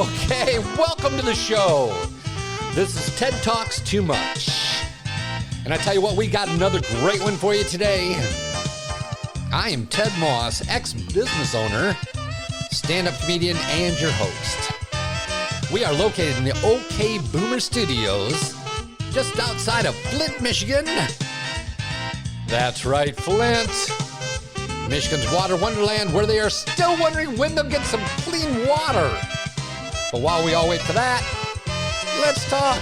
Okay, welcome to the show. This is Ted Talks Too Much. And I tell you what, we got another great one for you today. I am Ted Moss, ex-business owner, stand-up comedian, and your host. We are located in the OK Boomer Studios, just outside of Flint, Michigan. That's right, Flint. Michigan's water wonderland, where they are still wondering when they'll get some clean water. But while we all wait for that, let's talk.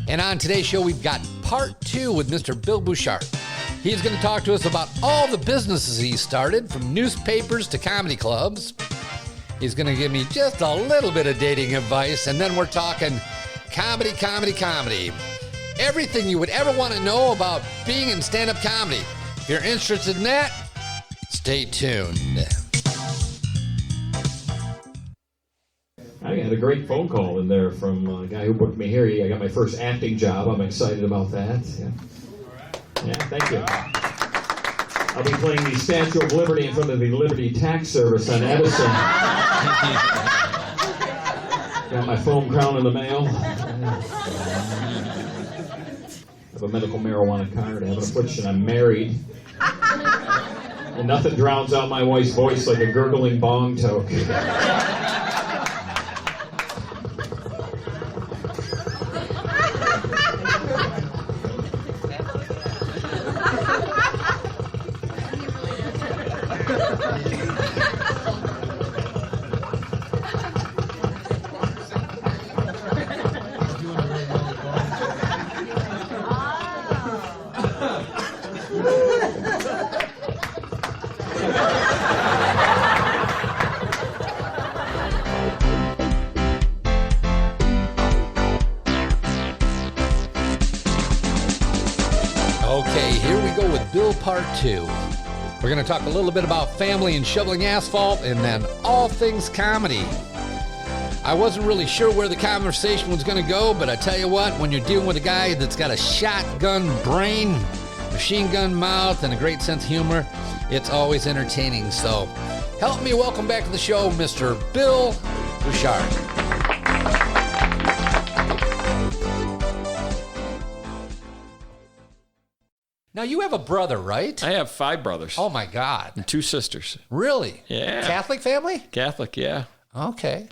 And on today's show, we've got part 2 with Mr. Bill Bushart. He's going to talk to us about all the businesses he started, from newspapers to comedy clubs. He's going to give me just a little bit of dating advice, and then we're talking comedy. Everything you would ever want to know about being in stand-up comedy. If you're interested in that, stay tuned. I got a great phone call in there from a guy who booked me here. I got my first acting job. I'm excited about that. Yeah, thank you. I'll be playing the Statue of Liberty in front of the Liberty Tax Service on Edison. Got my foam crown in the mail. I have a medical marijuana card. I have an affliction. I'm married. And nothing drowns out my wife's voice like a gurgling bong toke. Okay, here we go with Bill Part 2. We're going to talk a little bit about family and shoveling asphalt, and then all things comedy. I wasn't really sure where the conversation was going to go, but I tell you what, when you're dealing with a guy that's got a shotgun brain, machine gun mouth, and a great sense of humor, it's always entertaining. So help me welcome back to the show, Mr. Bill Bushart. Now, you have a brother, right? I have 5 brothers. Oh, my God. And 2 sisters. Really? Yeah. Catholic family? Catholic, yeah. Okay.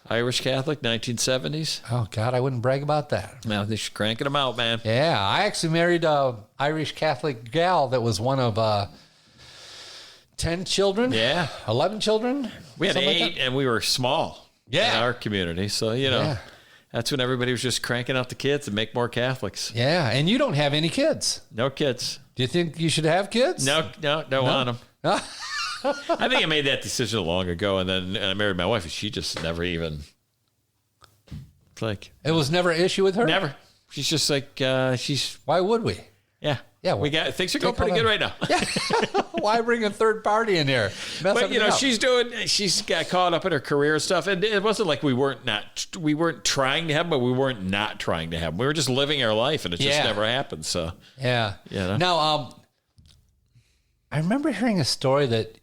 Irish Catholic, 1970s. Oh, God, I wouldn't brag about that. Now they're cranking them out, man. Yeah, I actually married a Irish Catholic gal that was one of 10 children. Yeah. 11 children. We had 8, like and we were small in our community. So, that's when everybody was just cranking out the kids and make more Catholics. Yeah, and you don't have any kids. No kids. Do you think you should have kids? No, don't want them. I think I made that decision long ago, and then I married my wife, and she just never even, it was never an issue with her? Never. She's just like, Why would we? Yeah. Yeah, we got things are going pretty good right now. Yeah. Why bring a third party in here? But she's got caught up in her career and stuff, and it wasn't like we weren't trying to have them, but we weren't not trying to have them. We were just living our life, and it just never happened. So yeah. Now, I remember hearing a story that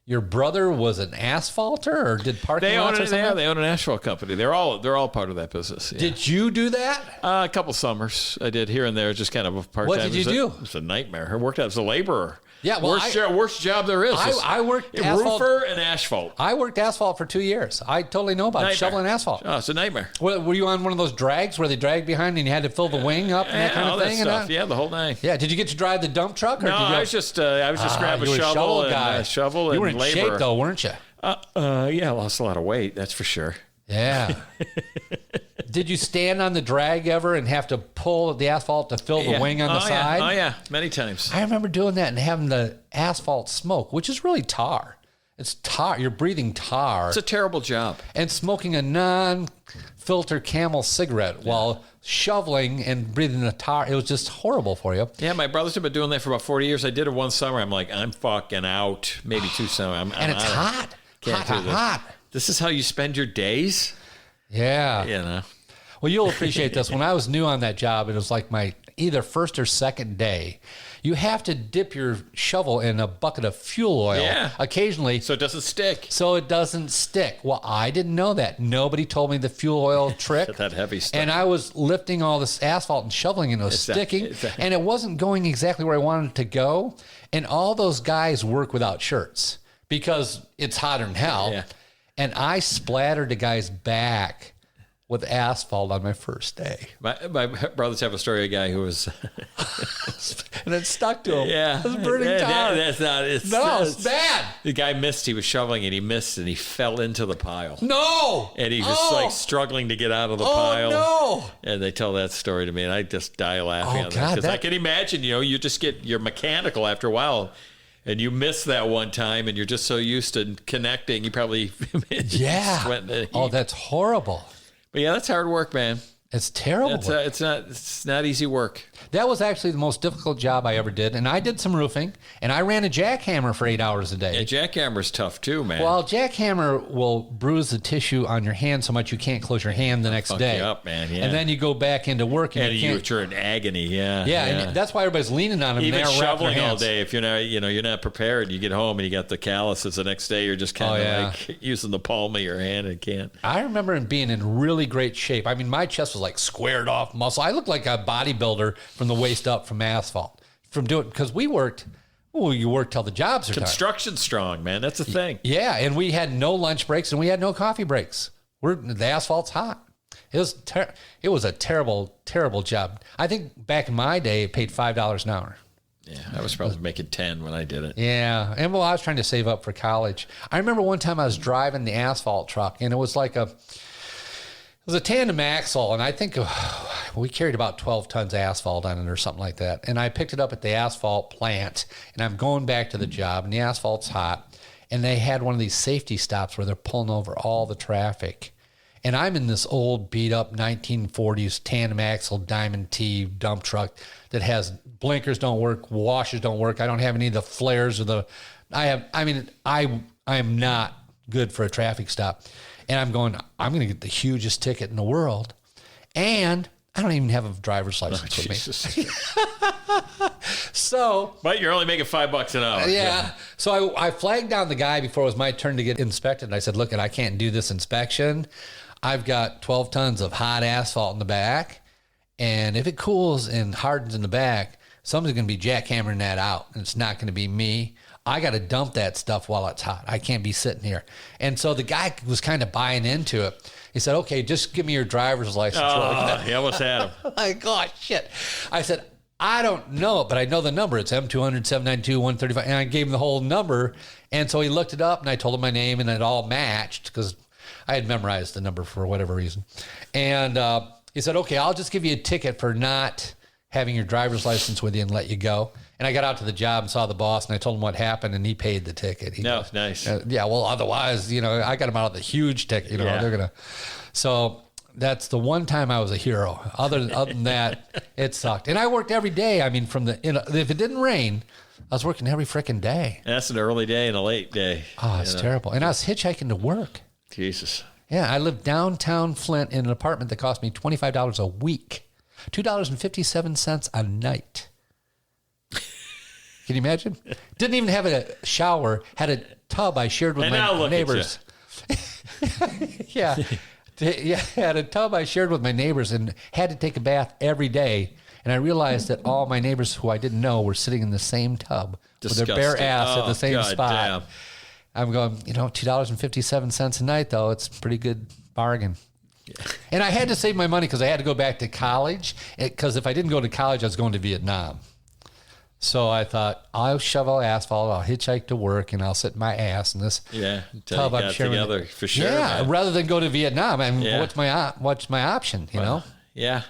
your brother was an asphalter, or did parking lots or something? Yeah, they own an asphalt company. They're all part of that business. Yeah. Did you do that? A couple summers I did here and there, just kind of a part-time. What did you do? It was a nightmare. I worked out as a laborer. Yeah, well, worst job there is. I worked asphalt. Roofer and asphalt. I worked asphalt for 2 years. I totally know about shoveling asphalt. Oh, it's a nightmare. Were you on one of those drags where they drag behind and you had to fill the wing up and that kind of thing? All that stuff. Yeah, the whole nine. Yeah. Did you get to drive the dump truck? Or no, I was just grab a shovel and shovel. You were and in labor. shape though, weren't you? Yeah, I lost a lot of weight. That's for sure. Yeah. Did you stand on the drag ever and have to pull the asphalt to fill the wing on the side? Oh, yeah. Many times. I remember doing that and having the asphalt smoke, which is really tar. It's tar. You're breathing tar. It's a terrible job. And smoking a non-filter Camel cigarette while shoveling and breathing the tar. It was just horrible for you. Yeah, my brothers have been doing that for about 40 years. I did it one summer. I'm like, I'm fucking out. Maybe 2 summers. And it's hot. Hot. This is how you spend your days? Yeah. You know. Well, you'll appreciate this. When I was new on that job, it was like my either first or second day, you have to dip your shovel in a bucket of fuel oil occasionally. So it doesn't stick. So it doesn't stick. Well, I didn't know that. Nobody told me the fuel oil trick. That heavy stuff. And I was lifting all this asphalt and shoveling and it was sticking. And it wasn't going exactly where I wanted it to go. And all those guys work without shirts because it's hotter than hell. Yeah. And I splattered the guy's back with asphalt on my first day. My brothers have a story of a guy who was... and it stuck to him. Yeah. It was burning tar. That's not... It's bad. The guy missed. He was shoveling and he missed and he fell into the pile. No! And he was like struggling to get out of the pile. Oh, no! And they tell that story to me and I just die laughing on that. Because I can imagine, you just you're mechanical after a while. And you miss that one time and you're just so used to connecting. You probably... that's horrible. But yeah, that's hard work, man. It's terrible. It's not easy work. That was actually the most difficult job I ever did. And I did some roofing, and I ran a jackhammer for 8 hours a day. Yeah, jackhammer's tough too, man. Well, jackhammer will bruise the tissue on your hand so much you can't close your hand the next day. You up, man. Yeah. And then you go back into work, and you're in agony. Yeah. And that's why everybody's leaning on them. Even shoveling all day, if you're not prepared, you get home and you got the calluses the next day. You're just kind of like using the palm of your hand and can't. I remember being in really great shape. I mean, my chest was like squared off muscle. I looked like a bodybuilder from the waist up from asphalt. Because we worked. Well, you work till the jobs are done. Construction's strong, man. That's the thing. Yeah, and we had no lunch breaks and we had no coffee breaks. The asphalt's hot. It was a terrible, terrible job. I think back in my day, it paid $5 an hour. Yeah, I was probably making 10 when I did it. Yeah, and I was trying to save up for college. I remember one time I was driving the asphalt truck, and it was a tandem axle, and I think we carried about 12 tons of asphalt on it or something like that. And I picked it up at the asphalt plant, and I'm going back to the job, and the asphalt's hot, and they had one of these safety stops where they're pulling over all the traffic. And I'm in this old beat-up 1940s tandem axle Diamond T dump truck that has blinkers don't work, washers don't work. I don't have any of the flares or I am not good for a traffic stop. And I'm going to get the hugest ticket in the world. And I don't even have a driver's license with me. But you're only making $5 an hour. Yeah. So I flagged down the guy before it was my turn to get inspected. And I said, look, I can't do this inspection. I've got 12 tons of hot asphalt in the back. And if it cools and hardens in the back, someone's going to be jackhammering that out. And it's not going to be me. I got to dump that stuff while it's hot. I can't be sitting here. And so the guy was kind of buying into it. He said, okay, just give me your driver's license. He almost had him. Like, oh, shit. I said, I don't know it, but I know the number. It's M200-792-135. And I gave him the whole number. And so he looked it up, and I told him my name, and it all matched because I had memorized the number for whatever reason. And he said, okay, I'll just give you a ticket for not having your driver's license with you and let you go. And I got out to the job and saw the boss, and I told him what happened, and he paid the ticket. Nice. Yeah, well, otherwise, I got him out of the huge ticket. They're gonna. So that's the one time I was a hero. Other than that, it sucked. And I worked every day. I mean, if it didn't rain, I was working every freaking day. And that's an early day and a late day. Oh, it's terrible. And I was hitchhiking to work. Jesus. Yeah, I lived downtown Flint in an apartment that cost me $25 a week, $2.57 a night. Can you imagine? Didn't even have a shower. Had a tub I shared with my neighbors. Yeah, had a tub I shared with my neighbors and had to take a bath every day. And I realized that all my neighbors who I didn't know were sitting in the same tub with their bare ass at the same spot. Damn. I'm going, $2.57 a night, though. It's a pretty good bargain. Yeah. And I had to save my money because I had to go back to college. Because if I didn't go to college, I was going to Vietnam. So I thought, I'll shovel asphalt, I'll hitchhike to work, and I'll sit my ass in this tub I'm sharing. Together, for sure. Yeah, man. Rather than go to Vietnam. I mean, what's my option, know? Yeah.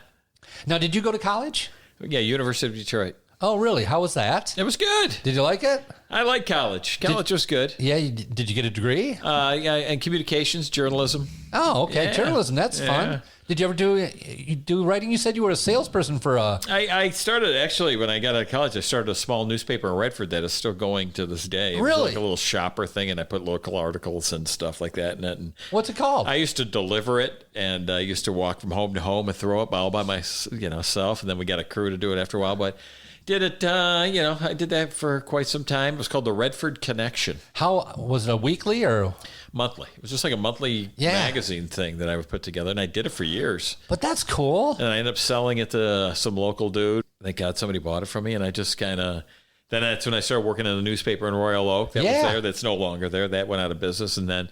Now, did you go to college? Yeah, University of Detroit. Oh, really? How was that? It was good. Did you like it? I like college. College was good. Yeah, did you get a degree? Yeah, and communications, journalism. Oh, okay. Yeah. Journalism, that's fun. Did you ever do writing? You said you were a salesperson for a... I started, actually, when I got out of college, I started a small newspaper in Redford that is still going to this day. It was Really? like a little shopper thing, and I put local articles and stuff like that in it. And What's it called? I used to deliver it, and I used to walk from home to home and throw it all by myself, and then we got a crew to do it after a while, but... Did it, I did that for quite some time. It was called the Redford Connection. How, was it a weekly or? Monthly. It was just like a monthly magazine thing that I would put together, and I did it for years. But that's cool. And I ended up selling it to some local dude. Thank God somebody bought it from me, and I just kind of... Then that's when I started working in a newspaper in Royal Oak. That was there. That's no longer there. That went out of business, and then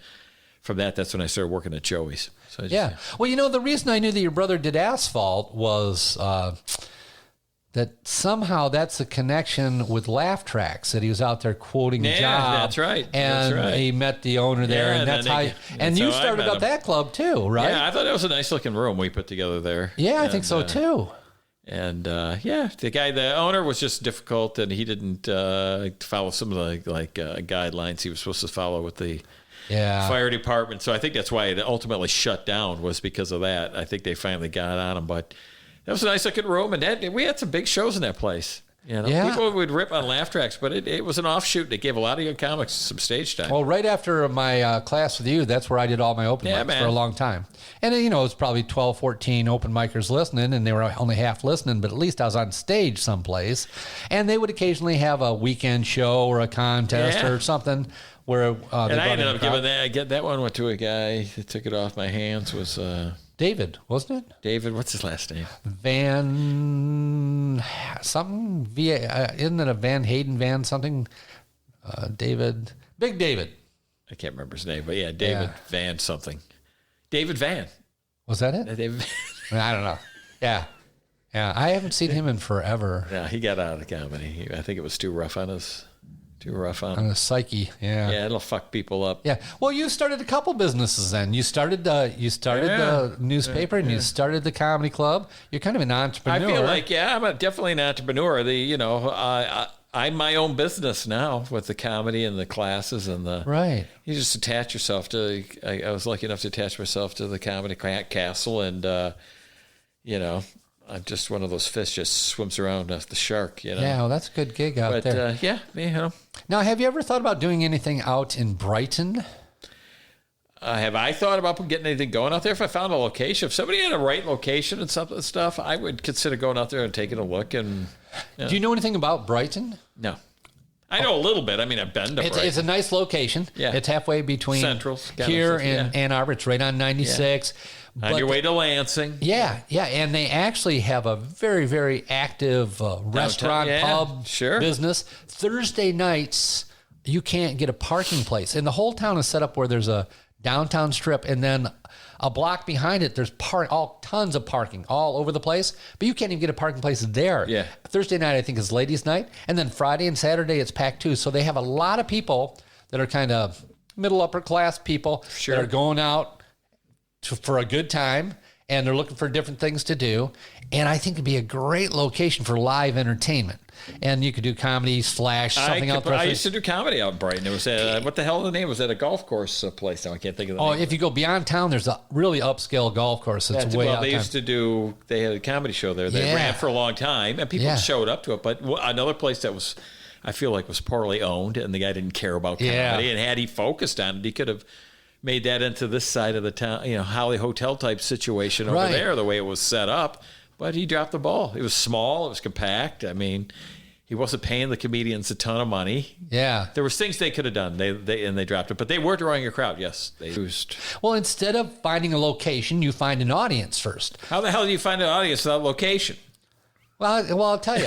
from that's when I started working at Joey's. So Well, the reason I knew that your brother did Ashphalt was... that somehow that's a connection with Laugh Tracks, that he was out there quoting a job. That's right. And he met the owner there, and that's how... And you started up that club too, right? Yeah, I thought it was a nice looking room we put together there. Yeah, I think so too. And the owner was just difficult, and he didn't follow some of the guidelines he was supposed to follow with the fire department. So I think that's why it ultimately shut down, was because of that. I think they finally got on him, but... That was a nice looking room, and we had some big shows in that place. People would rip on Laugh Tracks, but it was an offshoot that gave a lot of young comics some stage time. Well, right after my class with you, that's where I did all my open mics for a long time. And, it was probably 12, 14 open micers listening, and they were only half listening, but at least I was on stage someplace. And they would occasionally have a weekend show or a contest or something where and I ended up giving that one went to a guy that took it off my hands. Was David, wasn't it? David, what's his last name? Van something. Isn't it a Van Hayden Van something? David, Big David. I can't remember his name, but David Van something. David Van. Was that it? David. I don't know. Yeah. I haven't seen him in forever. Yeah, he got out of comedy. I think it was too rough on his psyche. Yeah, it'll fuck people up. Yeah. Well, you started a couple businesses then. You started the newspaper and you started the comedy club. You're kind of an entrepreneur. I feel like I'm definitely an entrepreneur. I'm my own business now with the comedy and the classes and the right. You just attach yourself to. I was lucky enough to attach myself to the comedy castle, and I'm just one of those fish just swims around the shark. Yeah, well, that's a good gig out there. Now, have you ever thought about doing anything out in Brighton? Have I thought about getting anything going out there? If I found a location, if somebody had a right location and stuff, I would consider going out there and taking a look. And do you know anything about Brighton? No. I know a little bit. I mean, I've been to Brighton. It's a nice location. Yeah. It's halfway between here and Ann Arbor. It's right on 96. Yeah. On your way to Lansing. Yeah. And they actually have a very, very active restaurant, pub business. Thursday nights, you can't get a parking place. And the whole town is set up where there's a downtown strip, and then a block behind it, there's tons of parking all over the place, but you can't even get a parking place there. Yeah. Thursday night, I think, is ladies' night, and then Friday and Saturday, it's packed too. So they have a lot of people that are kind of middle upper class people that are going out for a good time, and they're looking for different things to do. And I think it'd be a great location for live entertainment. And you could do comedy / something out there. I used to do comedy out in Brighton. It was what the hell the name was? At a golf course place. Now I can't think of the name. If you go beyond town, there's a really upscale golf course. It's way out. They had a comedy show there. They ran for a long time, and people showed up to it. But another place that was, I feel like, was poorly owned, and the guy didn't care about comedy. And had he focused on it, he could have made that into this side of the town, Holly Hotel type situation over there, the way it was set up. But he dropped the ball. It was small. It was compact. I mean, he wasn't paying the comedians a ton of money. Yeah. There was things they could have done. They dropped it. But they were drawing a crowd, yes. They used. Well, instead of finding a location, you find an audience first. How the hell do you find an audience without location? Well, I'll tell you.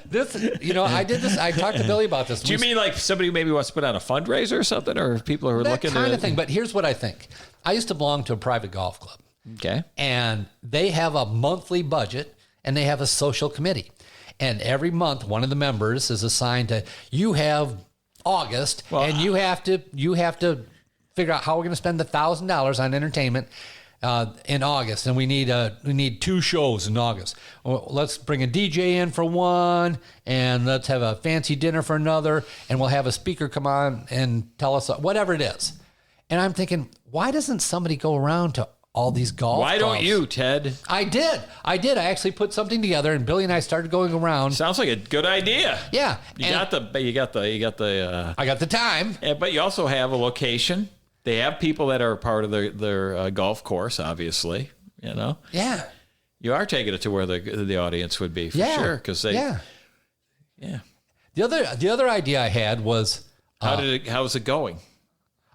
This, I did this. I talked to Billy about this. Do you mean like somebody who maybe wants to put on a fundraiser or something, or people who are looking at that kind of thing? But here's what I think. I used to belong to a private golf club. Okay. And they have a monthly budget, and they have a social committee. And every month, one of the members is assigned to. You have August, and you have to figure out how we're going to spend $1,000 on entertainment. in August, and we need 2 shows in August. Well, let's bring a DJ in for one, and let's have a fancy dinner for another, and we'll have a speaker come on and tell us whatever it is. And I'm thinking, why doesn't somebody go around to all these golf Why clubs? don't you, Ted? I did. I actually put something together, and Billy and I started going around. Sounds like a good idea. Yeah. You got the. I got the time. But you also have a location. They have people that are part of their golf course, obviously. You know. Yeah. You are taking it to where the audience would be for sure, because they. Yeah. Yeah. The other idea I had was how's it going?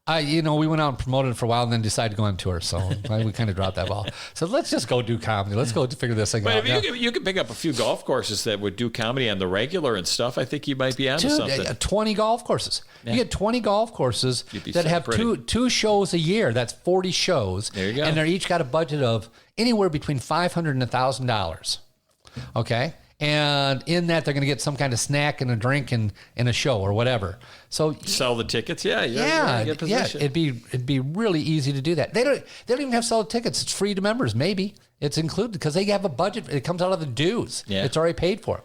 we went out and promoted it for a while and then decided to go on tour. So we kind of dropped that ball. So let's just go do comedy. Let's go figure this thing out. But if you could pick up a few golf courses that would do comedy on the regular and stuff, I think you might be onto something. 20 golf courses. Yeah. You get 20 golf courses that have two shows a year. That's 40 shows. There you go. And they're each got a budget of anywhere between $500 and $1,000. Okay? And in that, they're going to get some kind of snack and a drink and a show or whatever. So sell the tickets, yeah. It'd be really easy to do that. They don't even have to sell the tickets. It's free to members. Maybe it's included because they have a budget. It comes out of the dues. Yeah. It's already paid for.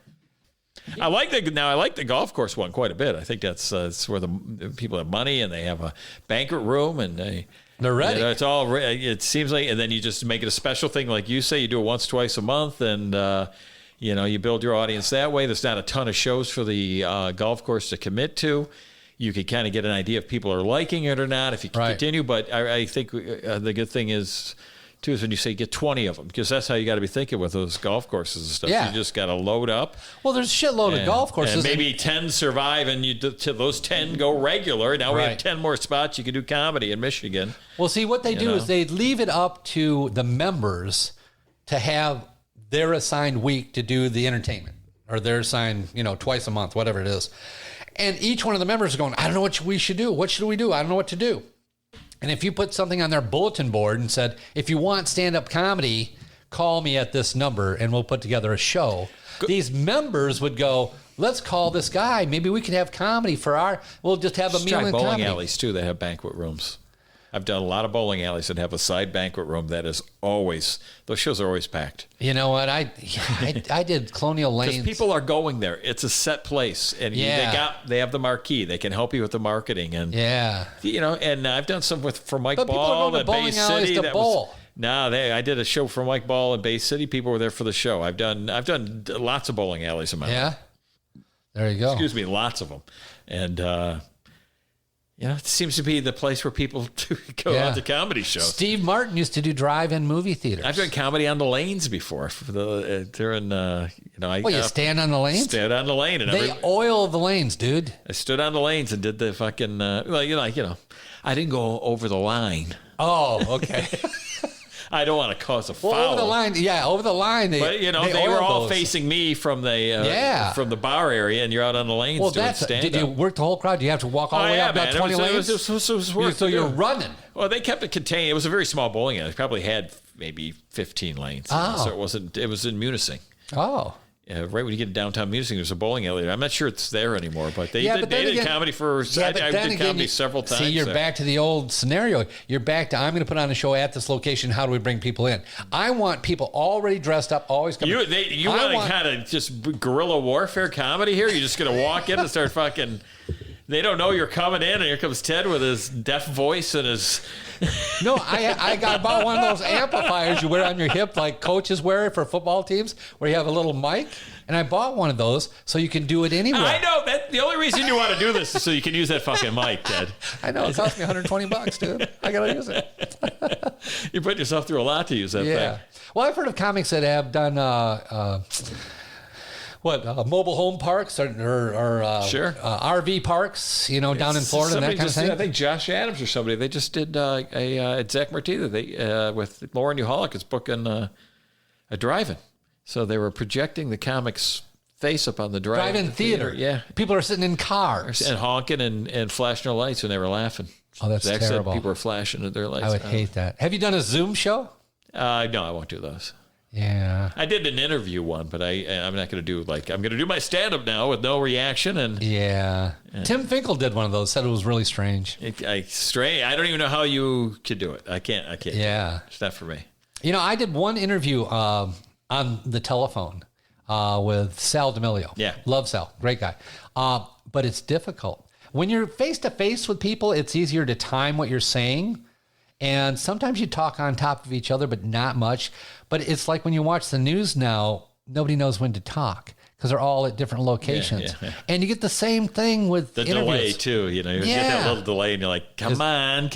I like the golf course one quite a bit. I think that's where the people have money and they have a banquet room and they're ready. It's all. It seems like, and then you just make it a special thing, like you say. You do it once, twice a month, and. You build your audience that way. There's not a ton of shows for the golf course to commit to. You can kind of get an idea if people are liking it or not, if you can continue. But I think the good thing is, too, is when you say get 20 of them, because that's how you got to be thinking with those golf courses and stuff. Yeah. You just got to load up. Well, there's a shitload of golf courses. And maybe 10 survive, and those 10 go regular. Now we have 10 more spots. You can do comedy in Michigan. Well, see, what they do is they leave it up to the members to have their assigned week to do the entertainment, or their assigned, twice a month, whatever it is. And each one of the members are going, I don't know what we should do. What should we do? I don't know what to do. And if you put something on their bulletin board and said, if you want stand-up comedy, call me at this number and we'll put together a show. These members would go, let's call this guy. Maybe we could have comedy we'll just have a meal in comedy. Bowling alleys too, they have banquet rooms. I've done a lot of bowling alleys that have a side banquet room that is always, those shows are always packed. You know what? I did Colonial Lanes. Because people are going there. It's a set place. And they have the marquee. They can help you with the marketing. And and I've done some for Mike Ball at Bay City. I did a show for Mike Ball in Bay City. People were there for the show. I've done lots of bowling alleys in my life. Yeah? There you go. Excuse me, lots of them. And it seems to be the place where people go out to comedy shows. Steve Martin used to do drive-in movie theaters. I've done comedy on the lanes before. You stand on the lanes? Stand on the lane. And they oil the lanes, dude. I stood on the lanes and did the fucking, I didn't go over the line. Oh, okay. I don't want to cause a foul. Over the line. But they were all facing me from the bar area, and you're out on the lanes doing stand-up. Did you work the whole crowd? Do you have to walk all the way up that 20 lanes? It was work. So you're running. Well, they kept it contained. It was a very small bowling alley. It probably had maybe 15 lanes. Oh. So it was in Munising. Oh. Yeah, right when you get to downtown Munising, there's a bowling alley. I'm not sure it's there anymore, but they did comedy for. I did comedy several times. See, you're back to the old scenario. You're back to, I'm going to put on a show at this location. How do we bring people in? I want people already dressed up, always coming. You want to kind of just guerrilla warfare comedy here? You're just going to walk in and start fucking. They don't know you're coming in, and here comes Ted with his deaf voice and his. No, I bought one of those amplifiers you wear on your hip like coaches wear for football teams, where you have a little mic. And I bought one of those so you can do it anywhere. I know that the only reason you want to do this is so you can use that fucking mic, Ted. I know, it cost me $120, dude. I gotta use it. You put yourself through a lot to use that thing. Well, I've heard of comics that have done mobile home parks or RV parks, down in Florida and that kind of thing. I think Josh Adams or somebody, they just did at Zach Martina, with Lauren Uhalik is booking a drive-in. So they were projecting the comics' face up on the drive-in theater. Yeah. People are sitting in cars. And honking and flashing their lights when they were laughing. Oh, that's Zach terrible. Said people were flashing at their lights. I would hate that. Have you done a Zoom show? No, I won't do those. Yeah. I did an interview one, but I'm not going to do I'm going to do my stand-up now with no reaction. And yeah. Tim Finkel did one of those, said it was really strange. I don't even know how you could do it. I can't. Yeah. It's not for me. You know, I did one interview on the telephone with Sal D'Amelio. Yeah. Love Sal. Great guy. But it's difficult. When you're face-to-face with people, it's easier to time what you're saying. And sometimes you talk on top of each other, but not much. But it's like when you watch the news now, nobody knows when to talk because they're all at different locations. Yeah. And you get the same thing with the interviews. delay, too. You get that little delay, and you're like, come on.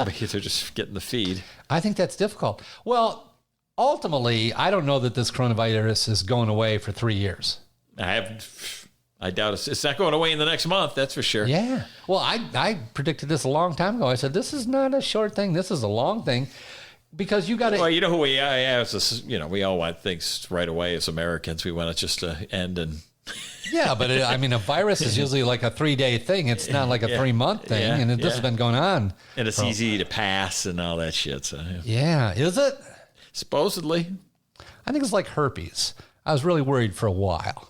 Because they're just getting the feed. I think that's difficult. Well, ultimately, I don't know that this coronavirus is going away for 3 years. I doubt it's not going away in the next month. That's for sure. Yeah. Well, I predicted this a long time ago. I said, this is not a short thing. This is a long thing because you got to. Well, you know who we are. We all want things right away as Americans. We want it just to end and. Yeah, but a virus is usually like a 3-day thing. It's not like a 3-month thing. Yeah, and this has been going on. And it's easy to pass and all that shit. So, yeah. Is it? Supposedly. I think it's like herpes. I was really worried for a while.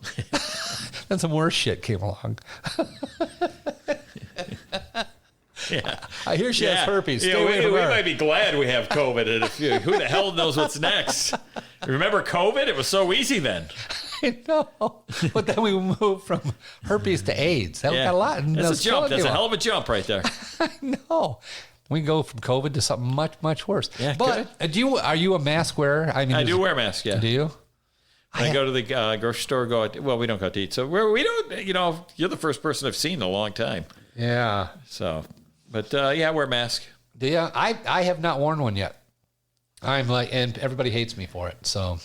Then some worse shit came along. Yeah. I hear she has herpes. Stay away we from her. might be glad we have COVID. And who the hell knows what's next? Remember COVID? It was so easy then. I know. But then we moved from herpes to AIDS. That got a lot. That's a jump. That's a hell of a jump right there. I know. We go from COVID to something much, much worse. Yeah, but are you a mask wearer? I do wear a mask, yeah. Do you? I go to the grocery store, we don't go to eat. So we don't, you're the first person I've seen in a long time. Yeah. So, but I wear a mask. Do you? I have not worn one yet. And everybody hates me for it. So,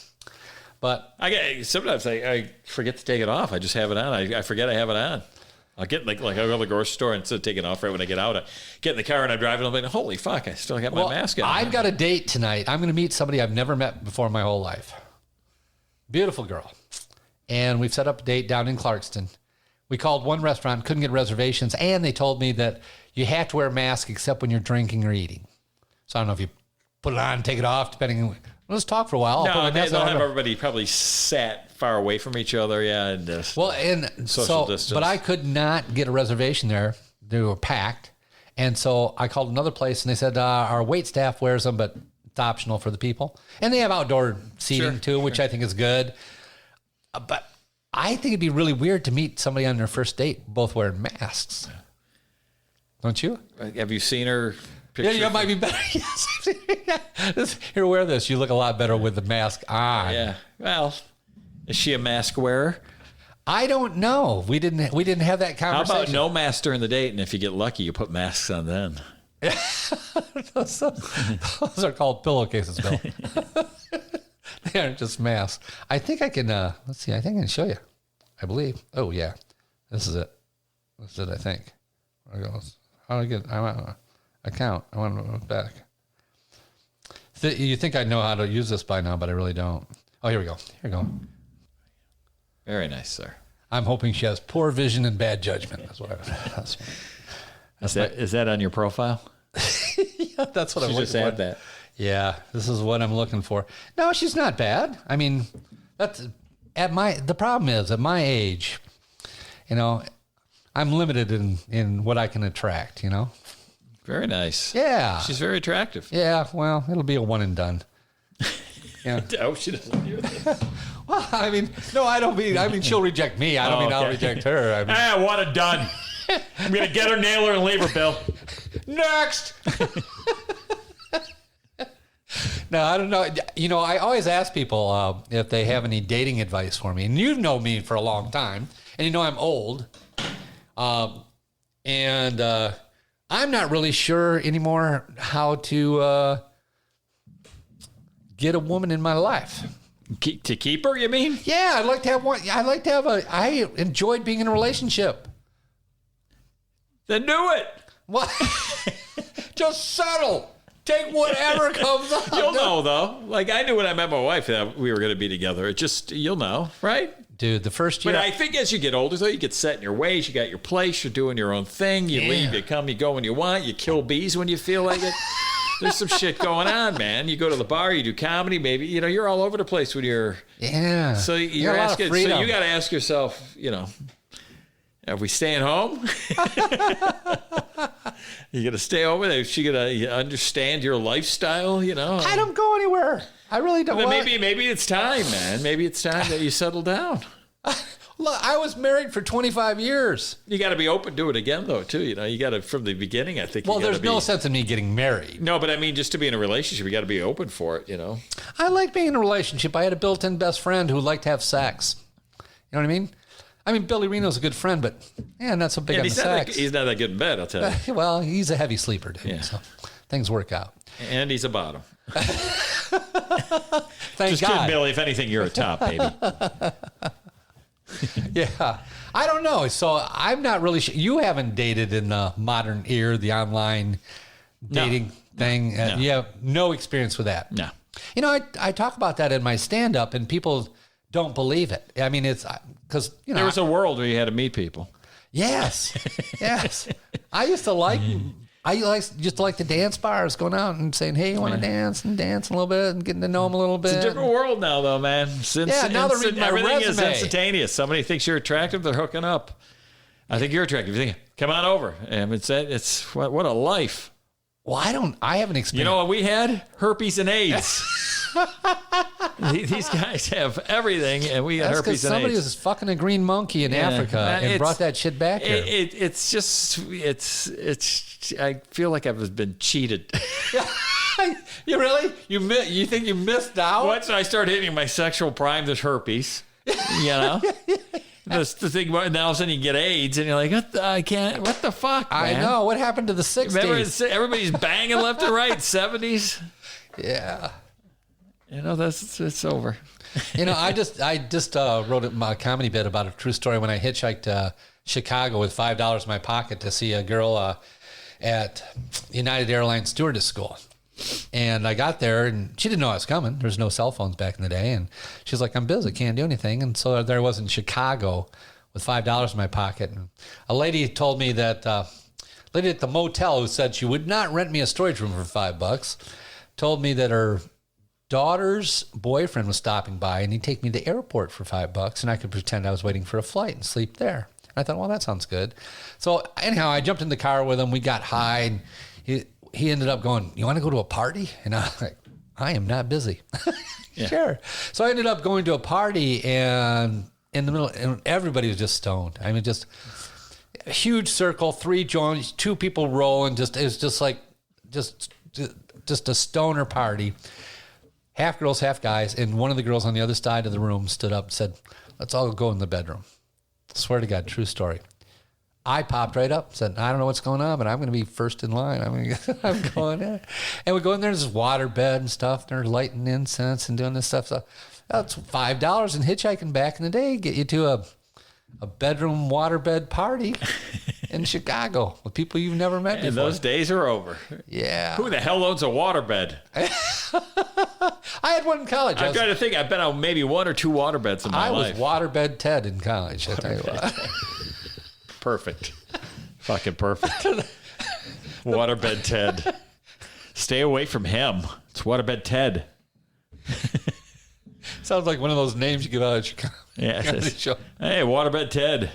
but sometimes I forget to take it off. I just have it on. I forget I have it on. I'll get I'll go to the grocery store and instead of taking it off right when I get out, I get in the car and I'm driving. I'm like, holy fuck, I still got my mask on. I've got a date tonight. I'm going to meet somebody I've never met before in my whole life. Beautiful girl. And we've set up a date down in Clarkston. We called one restaurant, couldn't get reservations, and they told me that you have to wear a mask except when you're drinking or eating. So I don't know if you put it on, take it off, depending. Let's talk for a while. No, they'll have everybody probably sat far away from each other, and social distance. But I could not get a reservation there. They were packed. And so I called another place, and they said our wait staff wears them, but it's optional for the people. And they have outdoor seating, too, which I think is good. But I think it'd be really weird to meet somebody on their first date both wearing masks. Don't you? Have you seen her picture? Yeah, you might be better. Yes. Here, wear this. You look a lot better with the mask on. Yeah. Well, is she a mask wearer? I don't know. We didn't have that conversation. How about no mask during the date, and if you get lucky, you put masks on then? those are called pillowcases, Bill. They aren't just masks. I think I can, let's see, I think I can show you. I believe. Oh, yeah. This is it. This is it, I think. Where it goes. How do I get, I want account. I want to back. You think I know how to use this by now, but I really don't. Oh, here we go. Here we go. Very nice, sir. I'm hoping she has poor vision and bad judgment. Is that on your profile? Yeah, that's what I'm looking for. Just add that. Yeah, this is what I'm looking for. No, she's not bad. I mean, the problem is at my age, I'm limited in what I can attract, Very nice. Yeah. She's very attractive. Yeah, well, it'll be a one and done. Yeah. Oh, she doesn't hear this. Well, I mean, no, I don't mean, she'll reject me. I don't mean I'll reject her. What a done. I'm going to get her, nail her, and leave her, Bill. Next. No, I don't know. I always ask people if they have any dating advice for me. And you know me for a long time. And I'm old. And I'm not really sure anymore how to get a woman in my life. To keep her, you mean? Yeah, I'd like to have one. I enjoyed being in a relationship. Then do it. What? Just settle. Take whatever comes up. You'll know, though. Like, I knew when I met my wife that we were going to be together. It just, you'll know, right? Dude, the first year. But I think as you get older, though, you get set in your ways. You got your place. You're doing your own thing. You leave, you come, you go when you want. You kill bees when you feel like it. There's some shit going on, man. You go to the bar, you do comedy, maybe, you're all over the place when you're. Yeah. So you're asking, so you got to ask yourself, are we staying home? You got to stay over there. Is she going to understand your lifestyle, I don't go anywhere. I really don't. Maybe it's time, man. Maybe it's time that you settle down. Look, I was married for 25 years. You got to be open to it again, though, too. You got to, from the beginning, I think. Well, there's no sense in me getting married. No, but I mean, just to be in a relationship, you got to be open for it, I like being in a relationship. I had a built-in best friend who liked to have sex. You know what I mean? Billy Reno's a good friend, but not so big on the sex. He's not that good in bed, I'll tell you. Well, he's a heavy sleeper, dude. So things work out. And he's a bottom. Thank Just God. kidding, Billy. If anything, you're a top, baby. Yeah. I don't know. So I'm not really sure. You haven't dated in the modern era, the online dating thing. No. You have no experience with that. No. I talk about that in my stand-up, and people don't believe it. I mean, it's because, there was a world where you had to meet people. Yes. Yes. I used to just like the dance bars, going out and saying, "Hey, you want to dance?" and dancing a little bit and getting to know them a little bit. It's a different world now, though, man. Now they're reading my everything is resume. instantaneous. Somebody thinks you're attractive, they're hooking up. I think you're attractive. You think, come on over. And it's what a life. Well, I haven't experienced. You know what we had? Herpes and AIDS. These guys have everything, and we got That's herpes and AIDS. somebody was fucking a green monkey in Africa and brought that shit back here. I feel like I've been cheated. You really? You think you missed out? Once I start hitting my sexual prime, there's herpes. That's the thing. Now all of a sudden you get AIDS, and you're like, what the fuck, man? I know. What happened to the 60s? Remember, everybody's banging left and right. 70s. Yeah. It's over. I just wrote a comedy bit about a true story when I hitchhiked to Chicago with $5 in my pocket to see a girl at United Airlines stewardess school. And I got there, and she didn't know I was coming. There was no cell phones back in the day. And she's like, "I'm busy, can't do anything." And so there I was in Chicago with $5 in my pocket. And a lady told me that, lady at the motel who said she would not rent me a storage room for $5, told me that her daughter's boyfriend was stopping by, and he'd take me to the airport for $5, and I could pretend I was waiting for a flight and sleep there. And I thought, well, that sounds good. So anyhow, I jumped in the car with him. We got high, and he ended up going, "You want to go to a party?" And I was like, "I am not busy." Yeah. Sure. So I ended up going to a party, and in the middle, and everybody was just stoned. I mean, just a huge circle, 3 joints, 2 people rolling. It was just like just a stoner party. Half girls, half guys, and one of the girls on the other side of the room stood up and said, "Let's all go in the bedroom." Swear to God, true story. I popped right up, said, "I don't know what's going on, but I'm going to be first in line. I'm going in." And we go in there, there's this water bed and stuff. They're lighting incense and doing this stuff. So that's $5 and hitchhiking back in the day, get you to a bedroom waterbed party in Chicago with people you've never met before. And those days are over. Yeah. Who the hell owns a waterbed? I had one in college. I'm trying to think. I've been on maybe 1 or 2 waterbeds in my life. I was waterbed Ted in college, I tell you what. Perfect. Fucking perfect. Waterbed Ted. Stay away from him. It's Waterbed Ted. Sounds like one of those names you give out at Chicago. Yeah. Hey, Waterbed Ted.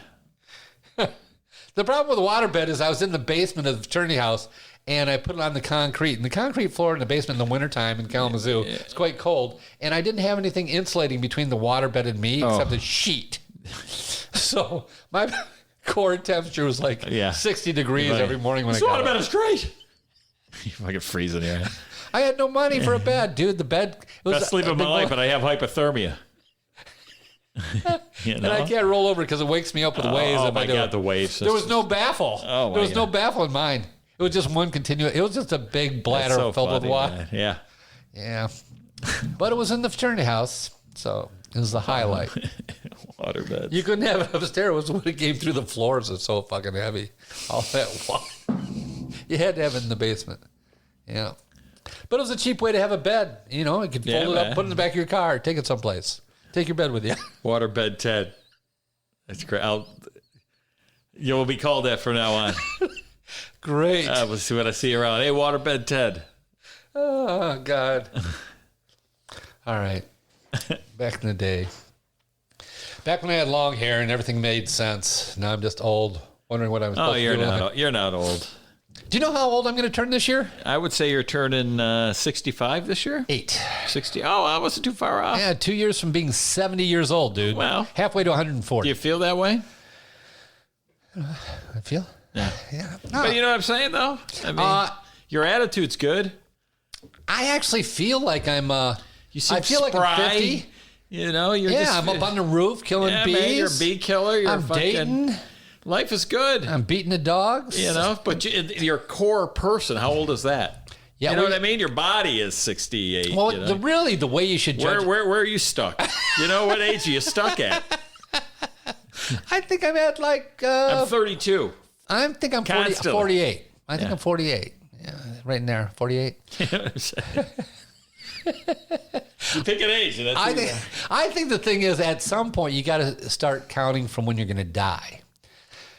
The problem with the waterbed is I was in the basement of the fraternity house, and I put it on the concrete. And the concrete floor in the basement in the wintertime in Kalamazoo, it's quite cold. And I didn't have anything insulating between the waterbed and me except a sheet. So my core temperature was like 60 degrees every morning when I got up. This waterbed is great. You fucking freezing here. I had no money for a bed, dude. The bed was best sleep of my life, but I have hypothermia. And I can't roll over because it wakes me up with waves. Oh my God, the waves. There was no baffle. Oh, there was no baffle in mine. It was just one continuous. It was just a big bladder filled with water. Man. Yeah. Yeah. But it was in the fraternity house, so it was the highlight. Waterbeds. You couldn't have it upstairs. It would have came through the floors. It's so fucking heavy. All that water. You had to have it in the basement. Yeah. But it was a cheap way to have a bed. You know, you could fold it up, put it in the back of your car, take it someplace. Take your bed with you. Waterbed Ted. That's great. You will be called that from now on. Great. We'll see what I see around. Hey, Waterbed Ted. Oh, God. All right. Back in the day. Back when I had long hair and everything made sense. Now I'm just old, wondering what I was supposed to do. You're not old. Do you know how old I'm going to turn this year? I would say you're turning 65 this year. 60. Oh, I wasn't too far off. Yeah, 2 years from being 70 years old, dude. Well, halfway to 140. Do you feel that way? I feel? Yeah. No. But you know what I'm saying, though? I mean, your attitude's good. I actually feel like I'm... you seem I feel spry. Like I'm 50. You know, you're just... I'm up on the roof killing bees. Man, you're a bee killer. You're I'm dating. Life is good. I'm beating the dogs. You know, but your core person, how old is that? Yeah, you know what I mean? Your body is 68. Well, you know? really, the way you should judge... Where are you stuck? You know, what age are you stuck at? I think I'm at like... I'm 32. I think I'm 48. I think I'm 48. Yeah, right in there, 48. You know what I'm saying? You pick an age. And I think the thing is, at some point, you got to start counting from when you're going to die.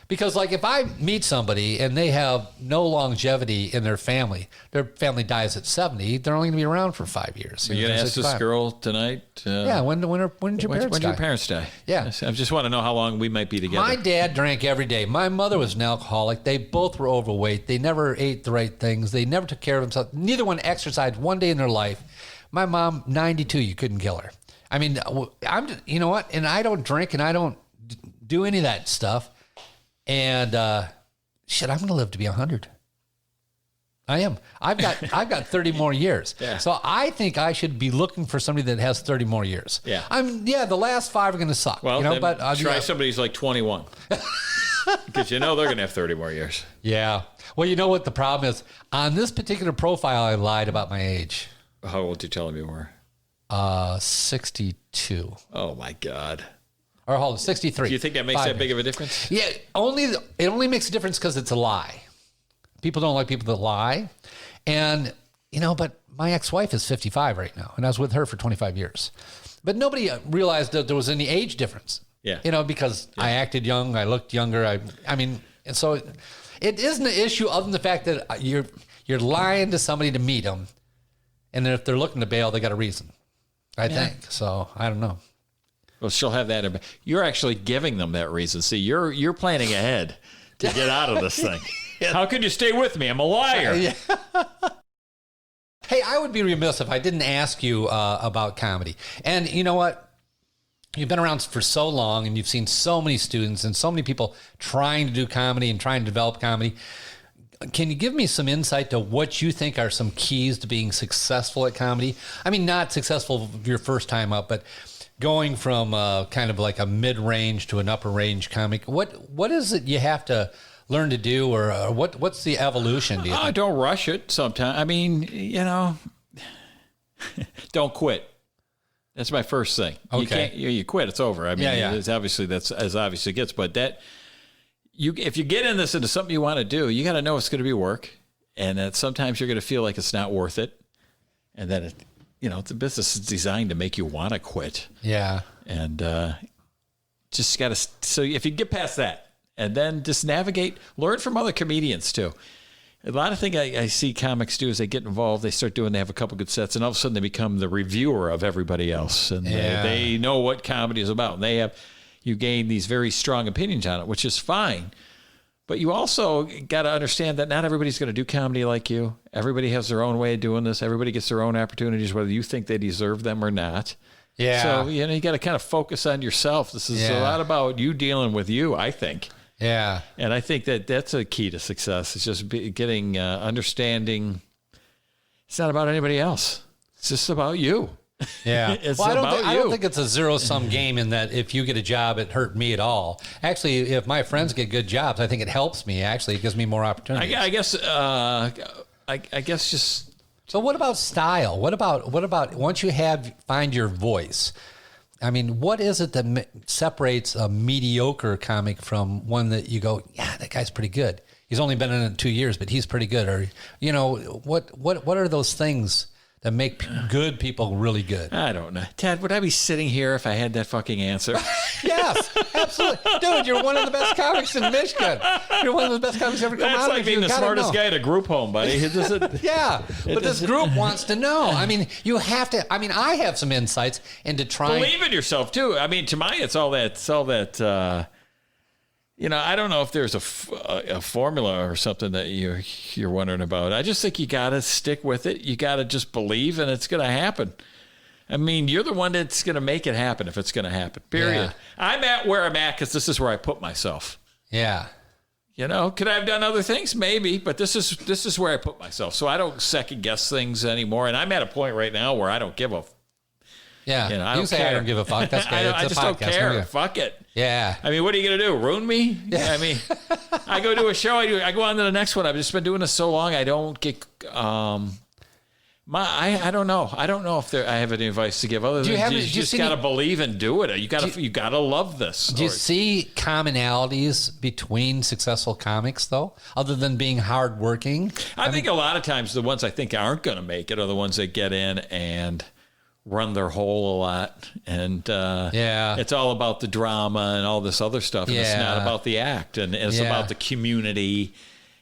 Because, like, if I meet somebody and they have no longevity in their family dies at 70, they're only going to be around for 5 years. Are you going to ask this girl tonight? Yeah, when did your parents die? When did your parents die? Yeah. I just want to know how long we might be together. My dad drank every day. My mother was an alcoholic. They both were overweight. They never ate the right things. They never took care of themselves. Neither one exercised one day in their life. My mom, 92, you couldn't kill her. I mean, you know what? And I don't drink and I don't do any of that stuff. And I'm going to live to be 100. I am. I've got 30 more years. Yeah. So I think I should be looking for somebody that has 30 more years. Yeah. The last 5 are going to suck. Well, then but try somebody who's like 21. Because you know they're going to have 30 more years. Yeah. Well, you know what the problem is? On this particular profile, I lied about my age. How old did you tell him you were? 62. Oh, my God. Or hold on, 63. Do you think that makes that big of a difference? Yeah, it only makes a difference because it's a lie. People don't like people that lie. And, but my ex-wife is 55 right now, and I was with her for 25 years. But nobody realized that there was any age difference. Yeah. Because I acted young, I looked younger. And so it isn't an issue other than the fact that you're lying to somebody to meet them. And then if they're looking to bail, they got a reason, I think. So I don't know. Well, she'll have that. You're actually giving them that reason. See, you're planning ahead to get out of this thing. How could you stay with me? I'm a liar. Yeah. Hey, I would be remiss if I didn't ask you about comedy. And you know what? You've been around for so long, and you've seen so many students and so many people trying to do comedy and trying to develop comedy. Can you give me some insight to what you think are some keys to being successful at comedy? I mean, not successful your first time up, but going from kind of like a mid-range to an upper-range comic. What is it you have to learn to do, or what's the evolution, do you think? Don't rush it sometimes. I mean, don't quit. That's my first thing. Okay. You quit, it's over. I mean, It's obviously that's as obvious as it gets, but if you get into something you want to do, you got to know it's going to be work, and that sometimes you're going to feel like it's not worth it, and then the business is designed to make you want to quit. Yeah. And just got to, so if you get past that and then just navigate, learn from other comedians too. A lot of things I see comics do is they get involved, they have a couple good sets, and all of a sudden they become the reviewer of everybody else. And they know what comedy is about. And you gain these very strong opinions on it, which is fine. But you also got to understand that not everybody's going to do comedy like you. Everybody has their own way of doing this. Everybody gets their own opportunities, whether you think they deserve them or not. Yeah. So, you got to kind of focus on yourself. This is a lot about you dealing with you, I think. Yeah. And I think that's a key to success. It's just getting, understanding. It's not about anybody else. It's just about you. Yeah. It's I about you. I don't think it's a zero-sum game in that if you get a job, it hurt me at all. Actually, if my friends get good jobs, I think it helps me. Actually, it gives me more opportunities. I guess just. So what about style? What about once you find your voice? I mean, what is it that separates a mediocre comic from one that you go, yeah, that guy's pretty good. He's only been in it 2 years, but he's pretty good. Or, what are those things that make good people really good? I don't know. Ted, would I be sitting here if I had that fucking answer? Yes, absolutely. Dude, you're one of the best comics in Michigan. You're one of the best comics ever come out of That's like being the smartest guy at a group home, buddy. Yeah, but this group wants to know. I mean, you have to. I mean, I have some insights into trying. Believe in yourself, too. I mean, to me, it's all that. I don't know if there's a formula or something that you're wondering about. I just think you got to stick with it. You got to just believe, and it's going to happen. I mean, you're the one that's going to make it happen if it's going to happen, period. Yeah. I'm at where I'm at because this is where I put myself. Yeah. Could I have done other things? Maybe, but this is where I put myself. So I don't second guess things anymore. And I'm at a point right now where I don't give a Yeah, I don't care. I don't give a fuck. That's great. I just don't care. Fuck it. Yeah. I mean, what are you gonna do? Ruin me? Yeah. I mean, I go do a show. I go on to the next one. I've just been doing this so long. I don't get. I don't know. I don't know if I have any advice to give other than you just gotta believe and do it. You gotta love this. Do you see commonalities between successful comics though, other than being hardworking? I think a lot of times the ones I think aren't gonna make it are the ones that get in and run their hole a lot, and it's all about the drama and all this other stuff, and it's not about the act, and it's about the community,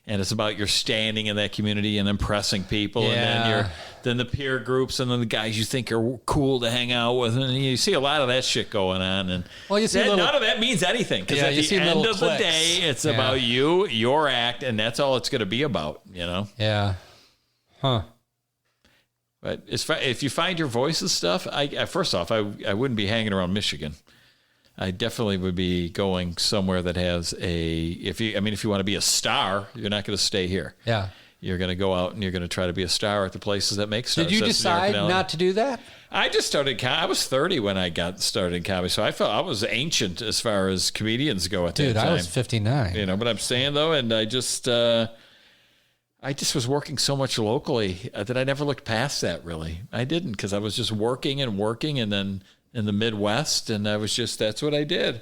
and it's about your standing in that community and impressing people, and then the peer groups, and then the guys you think are cool to hang out with, and you see a lot of that shit going on, and none of that means anything, because at the end of the day, it's about you, your act, and that's all it's going to be about, Yeah. Huh. But if you find your voice and stuff, first off, I wouldn't be hanging around Michigan. I definitely would be going somewhere that has if you want to be a star, you're not going to stay here. Yeah. You're going to go out and you're going to try to be a star at the places that make stars. Did you decide not to do that? I just started. I was 30 when I got started in comedy, so I felt I was ancient as far as comedians go at that time. Dude, I was 59. But I'm saying though, and I just was working so much locally that I never looked past that, really. I didn't, because I was just working, and then in the Midwest, and that's what I did.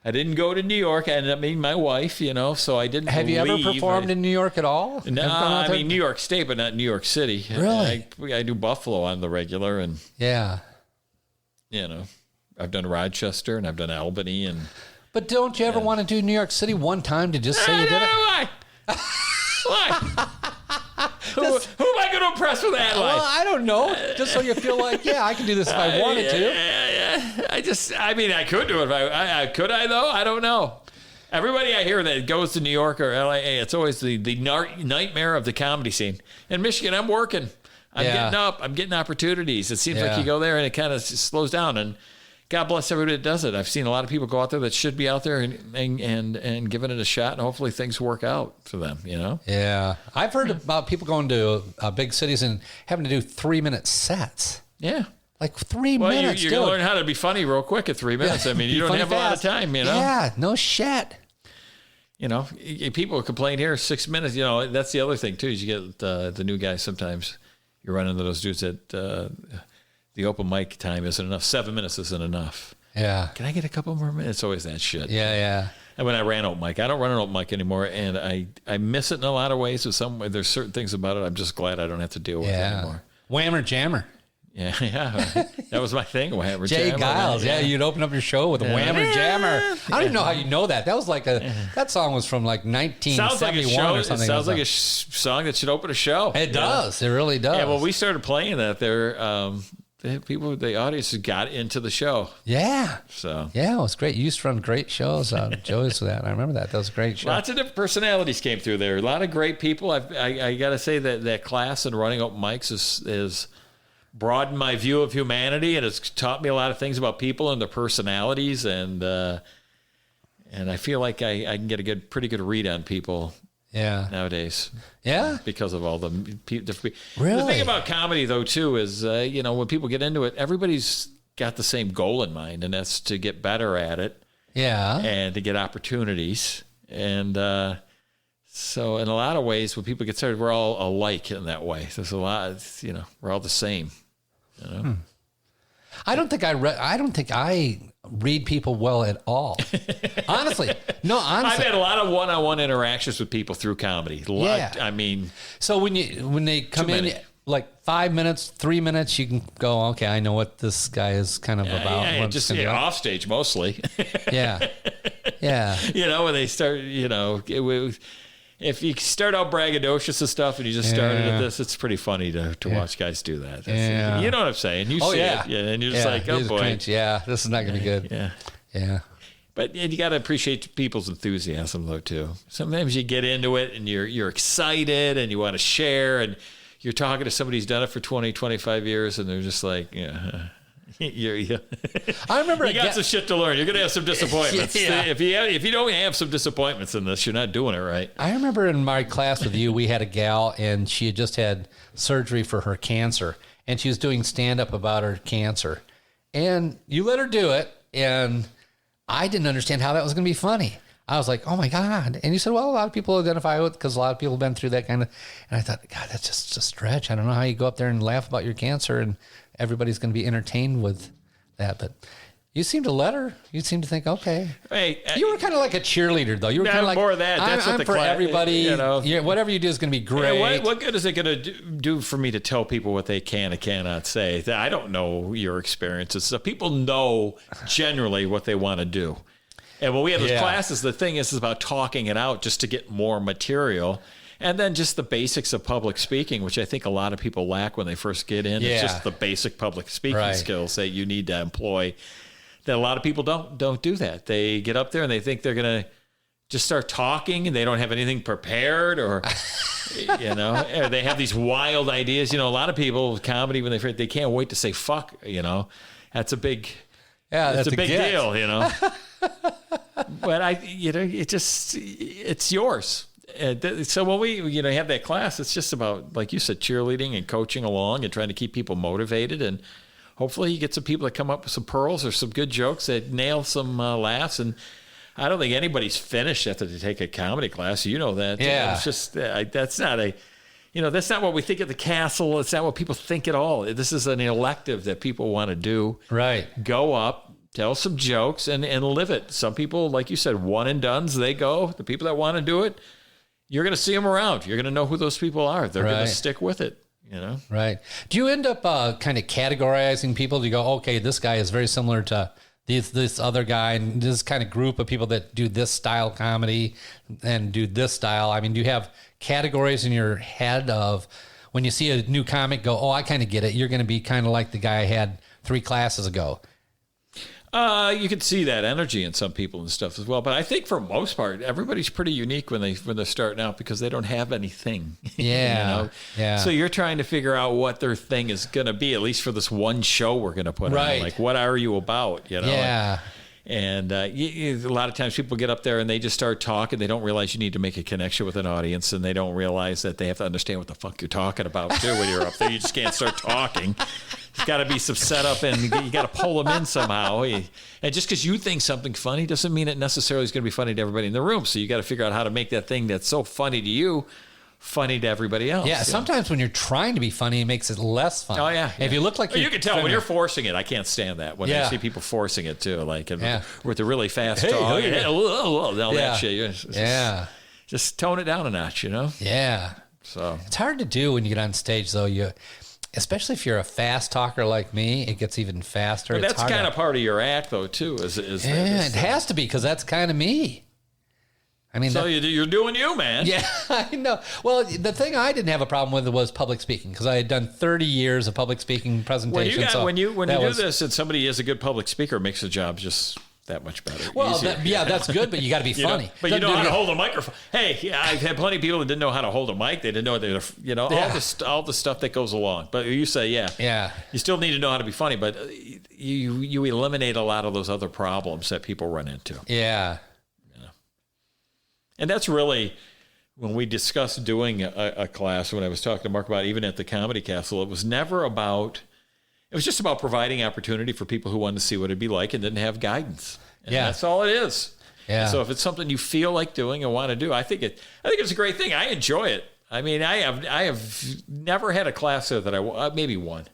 I didn't go to New York. I ended up meeting my wife, so I didn't Have you ever performed in New York at all? No, I mean, New York State, but not New York City. Really? I do Buffalo on the regular, and I've done Rochester, and I've done Albany, and. But don't you ever want to do New York City one time to just say you did it? Why? Who am I going to impress with that? Well, I don't know. Just so you feel like, I can do this if I wanted to. Yeah. I could do it. Could I, though? I don't know. Everybody I hear that goes to New York or LA, it's always the nightmare of the comedy scene. In Michigan, I'm working. I'm getting up. I'm getting opportunities. It seems like you go there and it kind of slows down. And God bless everybody that does it. I've seen a lot of people go out there that should be out there and giving it a shot, and hopefully things work out for them, Yeah. I've heard about people going to big cities and having to do 3-minute sets. Yeah. Like 3 minutes. Well, you're going to learn how to be funny real quick at 3 minutes. I mean, you don't have a lot of time, Yeah, no shit. People complain here 6 minutes. That's the other thing, too, is you get the new guys sometimes. You're running into those dudes that the open mic time isn't enough. 7 minutes isn't enough. Yeah. Can I get a couple more minutes? It's always that shit. Yeah. And when I ran open mic, I don't run an open mic anymore, and I miss it in a lot of ways. There's certain things about it I'm just glad I don't have to deal with anymore. Whammer Jammer. Yeah. That was my thing, Whammer Jay Jammer. Giles, you'd open up your show with a Whammer Jammer. I don't even know how you know that. That was like that song was from like 1971 or something. It sounds like a song that should open a show. It does. It really does. Yeah, well, we started playing that there. The audience got into the show. Yeah. So. Yeah, it was great. You used to run great shows on Joey's with that. I remember that. That was a great show. Lots of different personalities came through there. A lot of great people. I got to say that class and running open mics is broadened my view of humanity, and it's taught me a lot of things about people and their personalities, and I feel like I can get a pretty good read on people nowadays. Yeah. Because of all the different. Really? The thing about comedy, though, too, is, when people get into it, everybody's got the same goal in mind, and that's to get better at it. Yeah. And to get opportunities. And so in a lot of ways, when people get started, we're all alike in that way. There's a lot, we're all the same. I don't think I read people well at all. Honestly. I've had a lot of one-on-one interactions with people through comedy. Yeah. I mean, so when they come in, like 5 minutes, 3 minutes, you can go, okay, I know what this guy is kind of about. Yeah, just off stage mostly. Yeah. Yeah. When they start, if you start out braggadocious and stuff and you just started at this, it's pretty funny to watch guys do that. You know what I'm saying? You see it. Yeah, and you're just like, oh boy. Cringe. Yeah, this is not going to be good. Yeah. Yeah. But you got to appreciate people's enthusiasm, though, too. Sometimes you get into it and you're excited and you want to share and you're talking to somebody who's done it for 20, 25 years and they're just like, yeah. I remember you got some shit to learn. You're going to have some disappointments. Yeah. If you don't have some disappointments in this, you're not doing it right. I remember in my class with you, we had a gal and she had just had surgery for her cancer and she was doing stand-up about her cancer. And you let her do it and I didn't understand how that was going to be funny. I was like, oh my God. And you said, well, a lot of people identify with it because a lot of people have been through that kind of, and I thought, God, that's just a stretch. I don't know how you go up there and laugh about your cancer and everybody's going to be entertained with that. But you seem to let her. You seem to think, okay. Hey, you were kind of like a cheerleader, though. You were kind of like, more of that. That's I'm what for everybody. Whatever you do is going to be great. What good is it going to do for me to tell people what they can and cannot say? I don't know your experiences. So people know generally what they want to do. And when we have those classes, the thing is about talking it out just to get more material. And then just the basics of public speaking, which I think a lot of people lack when they first get in. It's just the basic public speaking skills that you need to employ. That a lot of people don't do that. They get up there and they think they're going to just start talking and they don't have anything prepared or, or they have these wild ideas. A lot of people with comedy, when they can't wait to say fuck, that's a big, that's a big deal, But it's yours. So when we, have that class, it's just about, like you said, cheerleading and coaching along and trying to keep people motivated. And hopefully you get some people that come up with some pearls or some good jokes that nail some laughs. And I don't think anybody's finished after they take a comedy class. You know that. Yeah. It's just, that's not that's not what we think at the castle. It's not what people think at all. This is an elective that people want to do. Right. Go up. Tell some jokes and live it. Some people, like you said, one and dones, they go. The people that want to do it, you're going to see them around. You're going to know who those people are. They're going to stick with it, Right. Do you end up kind of categorizing people? Do you go, okay, this guy is very similar to this other guy and this kind of group of people that do this style comedy and do this style? I mean, do you have categories in your head of when you see a new comic go, oh, I kind of get it. You're going to be kind of like the guy I had 3 classes ago. You can see that energy in some people and stuff as well. But I think for most part, everybody's pretty unique when they're starting out because they don't have anything. Yeah. Yeah. So you're trying to figure out what their thing is going to be, at least for this one show we're going to put on. Like, what are you about? Yeah. And a lot of times people get up there and they just start talking. They don't realize you need to make a connection with an audience, and they don't realize that they have to understand what the fuck you're talking about too when you're up there. You just can't start talking. There's got to be some setup, and you got to pull them in somehow. And just because you think something funny doesn't mean it necessarily is going to be funny to everybody in the room. So you got to figure out how to make that thing that's so funny to you funny to everybody else. Yeah, sometimes when you're trying to be funny, it makes it less fun. Oh, yeah. If you look like you can tell when you're forcing it. I can't stand that when I see people forcing it too, like with the really fast talk. That shit. Just tone it down a notch, Yeah. So it's hard to do when you get on stage, though. Especially if you're a fast talker like me, it gets even faster. But that's kind of part of your act, though, too. It has to be, because that's kind of me. I mean, so you're doing you, man. Yeah, I know. Well, the thing I didn't have a problem with was public speaking, because I had done 30 years of public speaking presentations. When you do this and somebody is a good public speaker, it makes the job just that much better. Well, that's good, but you got to be funny. But you know how to hold a microphone. Hey, I've had plenty of people that didn't know how to hold a mic. They didn't know all the stuff that goes along. But you say, you still need to know how to be funny, but you eliminate a lot of those other problems that people run into. Yeah. And that's really, when we discussed doing a class, when I was talking to Mark about even at the Comedy Castle, it was just about providing opportunity for people who wanted to see what it'd be like and didn't have guidance. And that's all it is. Yeah. So if it's something you feel like doing and want to do, I think it's a great thing. I enjoy it. I mean, I have never had a class there that maybe one.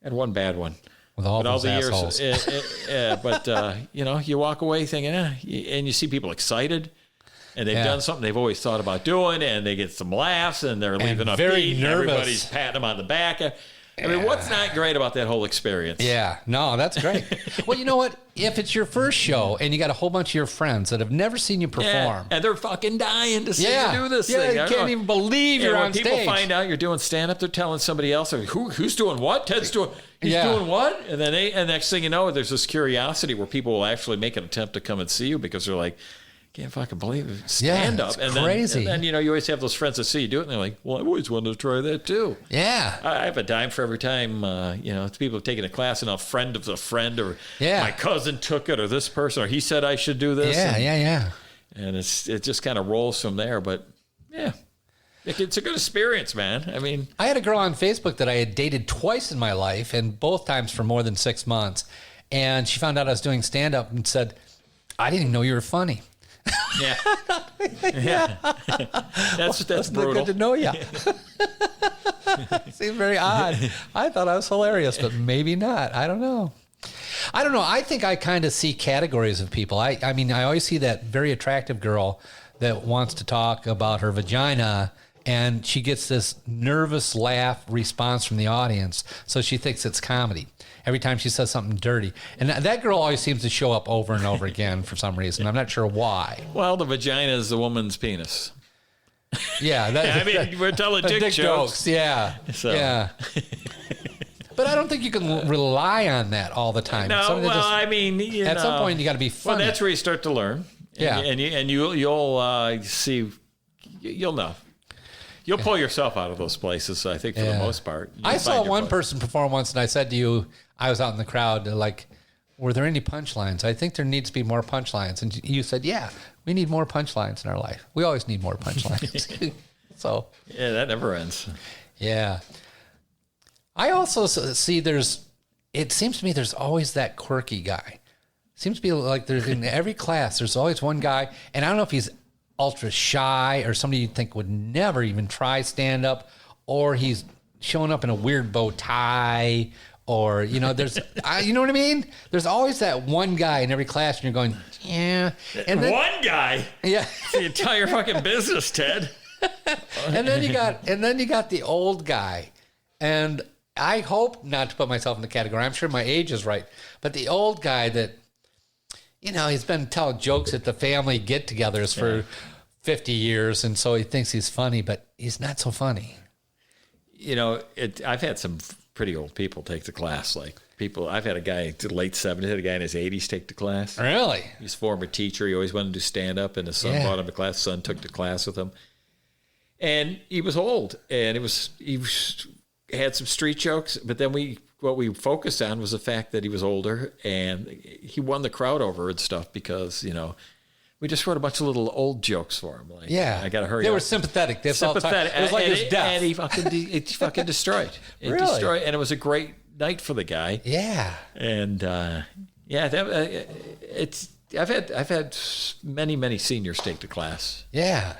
I had one bad one. With all those assholes. But you walk away thinking, and you see people excited. And they've done something they've always thought about doing, and they get some laughs, and they're leaving up very beat. nervous. Everybody's patting them on the back. I mean, what's not great about that whole experience? Yeah, no, that's great. Well, you know what? If it's your first show and you got a whole bunch of your friends that have never seen you perform, and they're fucking dying to see you do this thing. Yeah, you can't even believe you're on stage. When people find out you're doing stand-up, they're telling somebody else, who's doing what? Ted's doing. He's doing what? And then next thing you know, there's this curiosity where people will actually make an attempt to come and see you because they're like, can't fucking believe it. Stand up. It's crazy. And then, you always have those friends that see you do it, and they're like, well, I've always wanted to try that too. Yeah. I have a dime for every time, people have taken a class and a friend of a friend, or my cousin took it, or this person, or he said I should do this. Yeah. And it just kind of rolls from there. But, yeah. It's a good experience, man. I mean, I had a girl on Facebook that I had dated twice in my life, and both times for more than 6 months. And she found out I was doing stand-up and said, I didn't even know you were funny. Yeah. That's brutal. Good to know you. Seems very odd. I thought I was hilarious, but maybe not. I don't know. I think I kind of see categories of people. I mean, I always see that very attractive girl that wants to talk about her vagina, and she gets this nervous laugh response from the audience, so she thinks it's comedy every time she says something dirty. And that girl always seems to show up over and over again for some reason. I'm not sure why. Well, the vagina is the woman's penis. Yeah. We're telling dick jokes. Yeah. So. Yeah. But I don't think you can rely on that all the time. No, at some point you got to be funny. Well, that's where you start to learn. And you'll see, you'll know. You'll pull yourself out of those places, I think, for the most part. I saw one person perform once, and I said to you, I was out in the crowd, like, were there any punchlines? I think there needs to be more punchlines. And you said, yeah, we need more punchlines in our life. We always need more punchlines. So. Yeah, that never ends. Yeah. I also see it seems to me there's always that quirky guy. Seems to be like there's in every class, there's always one guy, and I don't know if he's ultra shy or somebody you'd think would never even try stand up, or he's showing up in a weird bow tie, or there's you know what I mean? There's always that one guy in every class, and you're going, yeah. And then, one guy, yeah, the entire fucking business, Ted. and then you got the old guy, and I hope not to put myself in the category. I'm sure my age is right, but the old guy that he's been telling jokes at the family get-togethers for 50 years, and so he thinks he's funny, but he's not so funny. I've had some pretty old people take the class. I've had a guy in the late 70s, had a guy in his 80s take the class. Really? He's a former teacher. He always wanted to do stand-up, and his son brought him to class. His son took the class with him. And he was old, and he had some street jokes, but then what we focused on was the fact that he was older, and he won the crowd over and stuff because, we just wrote a bunch of little old jokes for him. I got to hurry up. They were sympathetic. It was like his death. And he fucking destroyed. It really? Destroyed, and it was a great night for the guy. Yeah. And, I've had many seniors take the class. Yeah.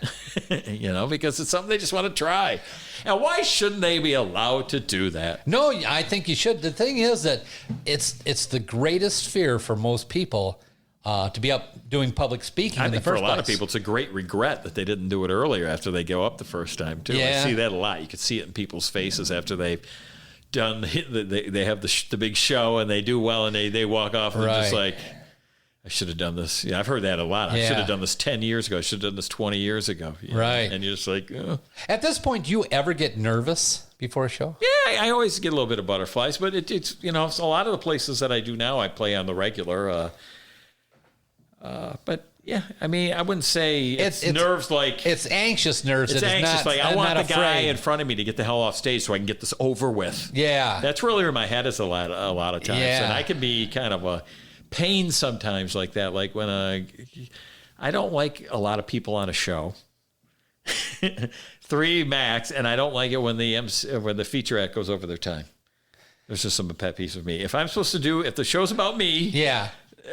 Because it's something they just want to try. And why shouldn't they be allowed to do that? No, I think you should. The thing is that it's the greatest fear for most people to be up doing public speaking in the first place. For a lot of people, it's a great regret that they didn't do it earlier after they go up the first time, too. Yeah. I see that a lot. You can see it in people's faces after they've done, they have the big show and they do well and they walk off and they're just like, I should have done this. Yeah, I've heard that a lot. I should have done this 10 years ago. I should have done this 20 years ago. Right. And you're just like, oh. At this point, do you ever get nervous before a show? Yeah, I always get a little bit of butterflies, but it's a lot of the places that I do now, I play on the regular. But yeah, I mean, I wouldn't say it's nerves like... It's anxious nerves. It's anxious. I want the guy afraid. in front of me to get the hell off stage so I can get this over with. Yeah. That's really where my head is a lot of times. Yeah. And I can be kind of a pain sometimes like that. Like when I don't like a lot of people on a show. 3 max, and I don't like it when the featurette goes over their time. There's just some pet peeves with me. If the show's about me... Yeah.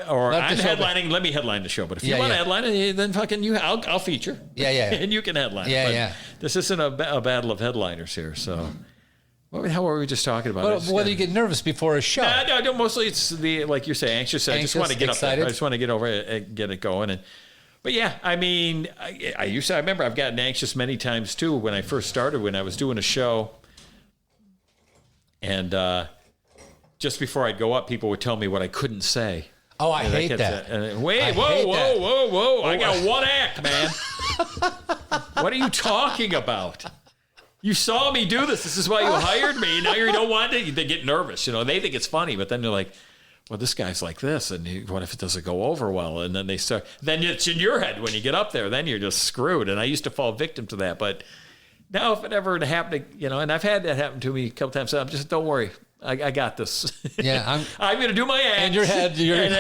Or I'm headlining, let me headline the show. But if you want to headline it, then fucking I'll feature. Yeah. And you can headline. Yeah. This isn't a battle of headliners here. So, what the hell were we just talking about? Whether you get nervous before a show. No, mostly it's like you're saying, anxious. I just want to get excited. Up there. I just want to get over it and get it going. But But yeah, I mean, I remember I've gotten anxious many times too when I first started, when I was doing a show. And just before I'd go up, people would tell me what I couldn't say. Oh, I hate that. Whoa. I got one act, man. What are you talking about? You saw me do this. This is why you hired me. Now you don't want it. They get nervous. They think it's funny, but then they're like, well, this guy's like this, and what if it doesn't go over well? And then then it's in your head when you get up there. Then you're just screwed. And I used to fall victim to that. But now if it ever happened, and I've had that happen to me a couple times, I'm just, don't worry. I got this. Yeah, I'm going to do my act. In your head,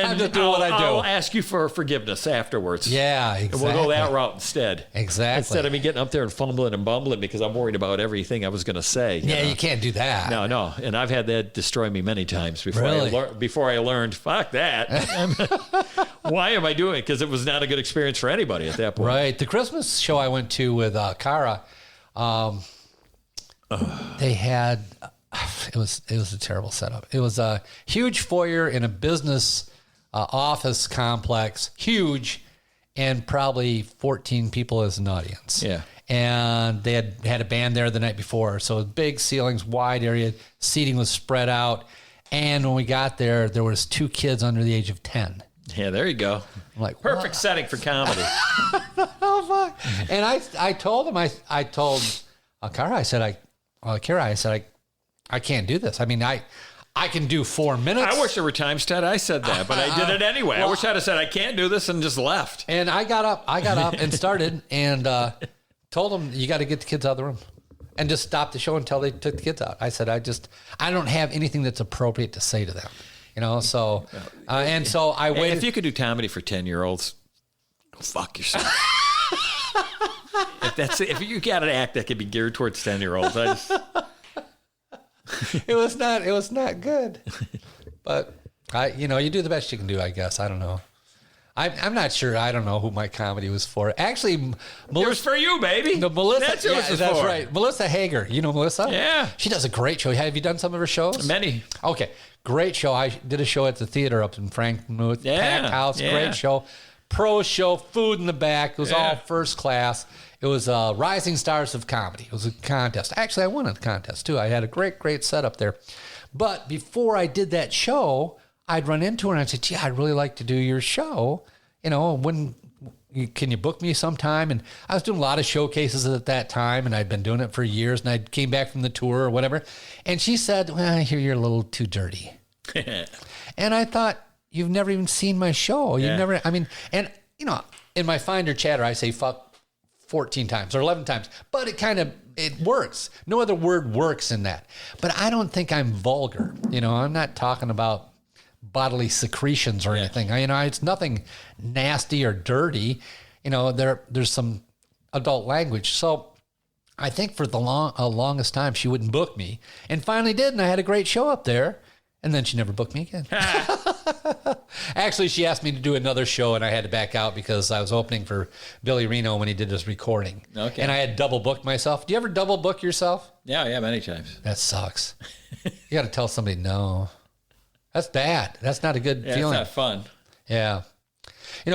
I'm just doing what I do. I'll ask you for forgiveness afterwards. Yeah, exactly. And we'll go that route instead. Exactly. Instead of me getting up there and fumbling and bumbling because I'm worried about everything I was going to say. Yeah, you can't do that. No. And I've had that destroy me many times before I learned, fuck that. Why am I doing it? Because it was not a good experience for anybody at that point. Right. The Christmas show I went to with Cara, they had... It was a terrible setup. It was a huge foyer in a business office complex, huge, and probably 14 people as an audience. Yeah. And they had a band there the night before. So big ceilings, wide area, seating was spread out. And when we got there, there was 2 kids under the age of 10. Yeah, there you go. I'm like, perfect setting for comedy. Oh, fuck. And I told him, I told Cara, I said, I can't do this. I mean, I can do 4 minutes. I wish there were times, Ted, I said that, but I did it anyway. I wish I'd have said, I can't do this, and just left. And I got up and started and told them, you got to get the kids out of the room and just stop the show until they took the kids out. I said, I don't have anything that's appropriate to say to them, so, and so I waited. If you could do comedy for 10-year-olds, go fuck yourself. If you got an act that could be geared towards 10-year-olds, It was not good, but you do the best you can do, I guess. I don't know. I'm not sure. I don't know who my comedy was for. Actually, it was for you, baby. No, Melissa. That's who it was that's for. right. Melissa Hager. You know Melissa? Yeah. She does a great show. Have you done some of her shows? Many. Okay. Great show. I did a show at the theater up in Frankfurt. Yeah. Packed house. Yeah. Great show. Pro show. Food in the back. It was all first class. It was Rising Stars of Comedy. It was a contest. Actually, I won a contest, too. I had a great setup there. But before I did that show, I'd run into her and I'd say, gee, I'd really like to do your show. Can you book me sometime? And I was doing a lot of showcases at that time, and I'd been doing it for years, and I came back from the tour or whatever. And she said, well, I hear you're a little too dirty. And I thought, you've never even seen my show. You've never, in my Finder Chatter, I say fuck 14 times or 11 times, but it works. No other word works in that. But I don't think I'm vulgar. I'm not talking about bodily secretions or anything. It's nothing nasty or dirty. There's some adult language. So I think for the longest time, she wouldn't book me, and finally did. And I had a great show up there. And then she never booked me again. Actually, she asked me to do another show, and I had to back out because I was opening for Billy Reno when he did his recording. Okay. And I had double booked myself. Do you ever double book yourself? Yeah, many times. That sucks. You got to tell somebody no. That's bad. That's not a good feeling. It's not fun. Yeah.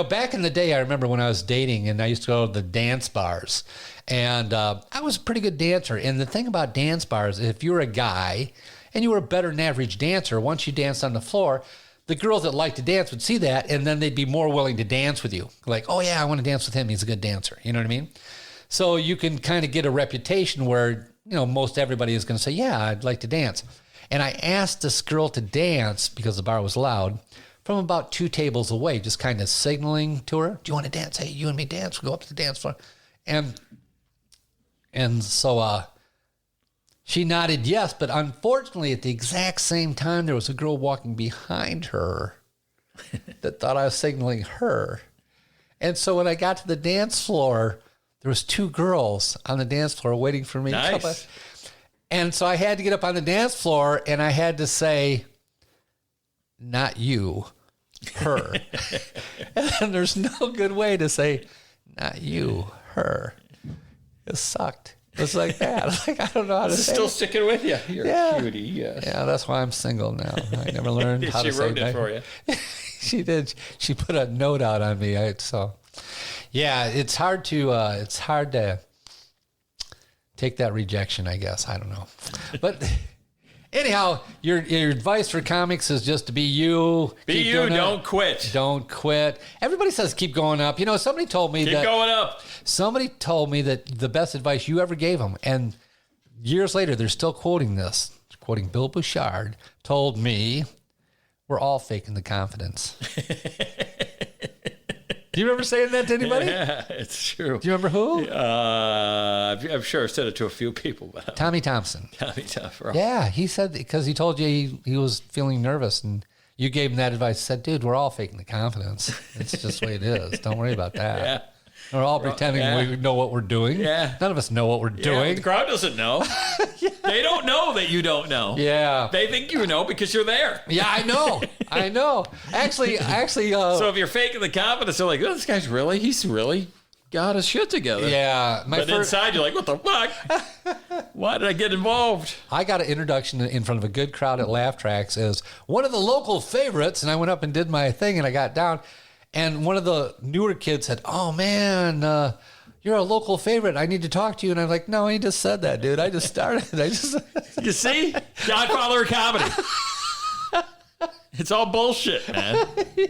Back in the day, I remember when I was dating, and I used to go to the dance bars. And I was a pretty good dancer. And the thing about dance bars, if you're a guy and you were a better than average dancer, once you danced on the floor, the girls that like to dance would see that, and then they'd be more willing to dance with you. Like, oh, yeah, I want to dance with him. He's a good dancer. You know what I mean? So you can kind of get a reputation where, most everybody is going to say, yeah, I'd like to dance. And I asked this girl to dance, because the bar was loud, from about 2 tables away, just kind of signaling to her, do you want to dance? Hey, you and me dance. We'll go up to the dance floor. And so she nodded yes, but unfortunately at the exact same time, there was a girl walking behind her that thought I was signaling her. And so when I got to the dance floor, there was 2 girls on the dance floor waiting for me. Nice. And so I had to get up on the dance floor, and I had to say, not you, her. And there's no good way to say, not you, her. It sucked. It's like that. I don't know how to say it. Still sticking with you. You're a cutie, yes. Yeah, that's why I'm single now. I never learned how to say it. She wrote it for you. She did. She put a note out on me. Yeah, it's hard to take that rejection, I guess. I don't know. But anyhow, your advice for comics is just to be you. Be you, don't quit. Don't quit. Everybody says keep going up. You know, somebody told me keep going up. Somebody told me that the best advice you ever gave them, and years later, they're still quoting this. Quoting Bill Bushart, told me, we're all faking the confidence. Do you remember saying that to anybody? Yeah, it's true. Do you remember who? I'm sure I've said it to a few people. But Tommy Thompson. Tommy Thompson. Yeah, he said, because he told you he was feeling nervous, and you gave him that advice. Said, dude, we're all faking the confidence. It's just the way it is. Don't worry about that. Yeah. We're all pretending we know what we're doing. Yeah. None of us know what we're doing. The crowd doesn't know. Yeah. They don't know that you don't know. Yeah. They think you know because you're there. Yeah, I know. I know. Actually. So if you're faking the confidence, they're like, oh, he's really got his shit together. Yeah. But inside, you're like, what the fuck? Why did I get involved? I got an introduction in front of a good crowd at Laugh Tracks as one of the local favorites, and I went up and did my thing, and I got down. And one of the newer kids said, oh, man, you're a local favorite. I need to talk to you. And I'm like, no, he just said that, dude. I just started. You see? Godfather of comedy. It's all bullshit, man. Yeah.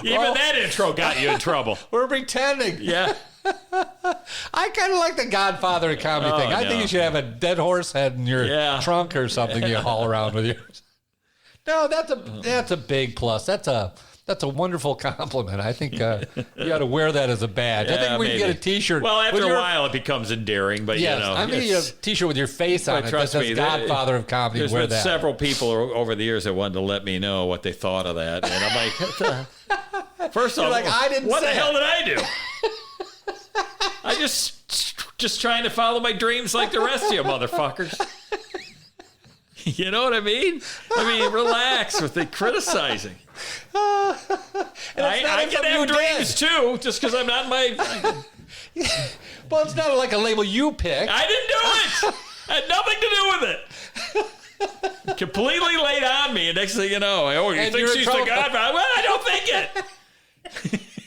Even that intro got you in trouble. We're pretending. Yeah. I kind of like the Godfather of comedy thing. I think you should have a dead horse head in your trunk or something you haul around with you. No, that's a big plus. That's a wonderful compliment. I think you got to wear that as a badge. I think we can get a T-shirt. Well, after a while, it becomes endearing. But yes, you know, I'm going to get a T-shirt with your face on it. Trust me, Godfather of comedy. There's been several people over the years that wanted to let me know what they thought of that, and I'm like, first off, like, I didn't. What the hell did I do? I just trying to follow my dreams like the rest of you motherfuckers. You know what I mean? Relax with the criticizing. I can have dreams too, just because I'm not my. Well, it's not like a label you picked. I didn't do it. I had nothing to do with it. Completely laid on me, and next thing you know, you think she's the Godfather? Well, I don't think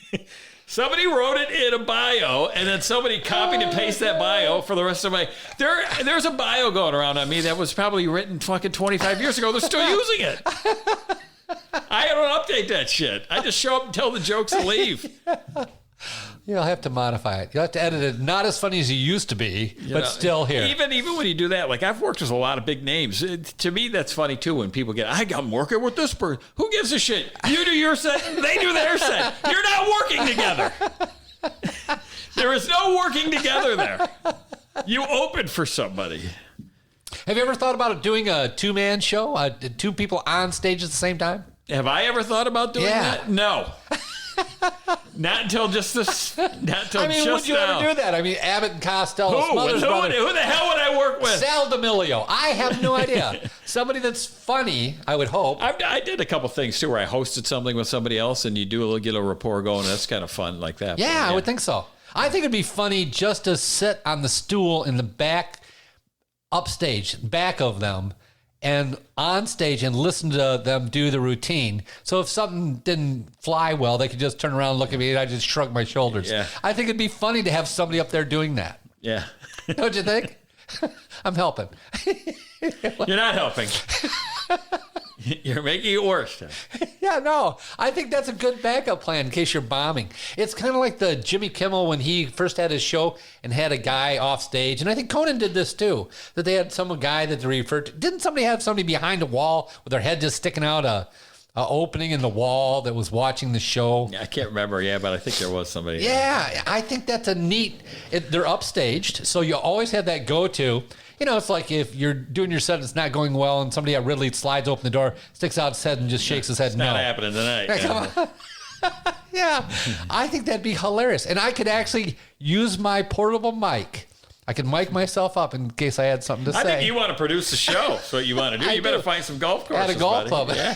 it. Somebody wrote it in a bio, and then somebody copied and pasted that bio for the rest of my... There's a bio going around on me that was probably written fucking 25 years ago. They're still using it. I don't update that shit. I just show up and tell the jokes and leave. You'll have to modify it. You'll have to edit it. Not as funny as you used to be, but still here. Even when you do that, like I've worked with a lot of big names. To me, that's funny too when people get, I'm working with this person. Who gives a shit? You do your set, they do their set. You're not working together. There is no working together there. You open for somebody. Have you ever thought about doing a two-man show? Two people on stage at the same time? Have I ever thought about doing that? No. Not until just this. Not until would you ever do that? Abbott and Costello, who the hell would I work with? Sal D'Amelio. I have no idea. Somebody that's funny, I would hope. I did a couple things too, where I hosted something with somebody else, and you get a rapport going. That's kind of fun, like that. Yeah, I would think so. I think it'd be funny just to sit on the stool in the back, upstage, back of them, and on stage and listen to them do the routine. So if something didn't fly well, they could just turn around and look at me, and I just shrug my shoulders. Yeah. I think it'd be funny to have somebody up there doing that. Yeah. Don't you think? I'm helping. You're not helping. You're making it worse. Yeah, no. I think that's a good backup plan in case you're bombing. It's kind of like the Jimmy Kimmel when he first had his show and had a guy off stage. And I think Conan did this too, that they had some guy that they referred to. Didn't somebody have somebody behind a wall with their head just sticking out a opening in the wall that was watching the show? I can't remember, but I think there was somebody. Yeah, I think that's a neat... they're upstaged, so you always have that go-to. You know, it's like if you're doing your set and it's not going well and somebody at Ridley slides open the door, sticks out his head and just shakes his head. It's not happening tonight. Come on. Yeah, I think that'd be hilarious. And I could actually use my portable mic. I could mic myself up in case I had something to say. I think you want to produce the show. That's what you want to do. You better find some golf courses, at a golf club. Yeah.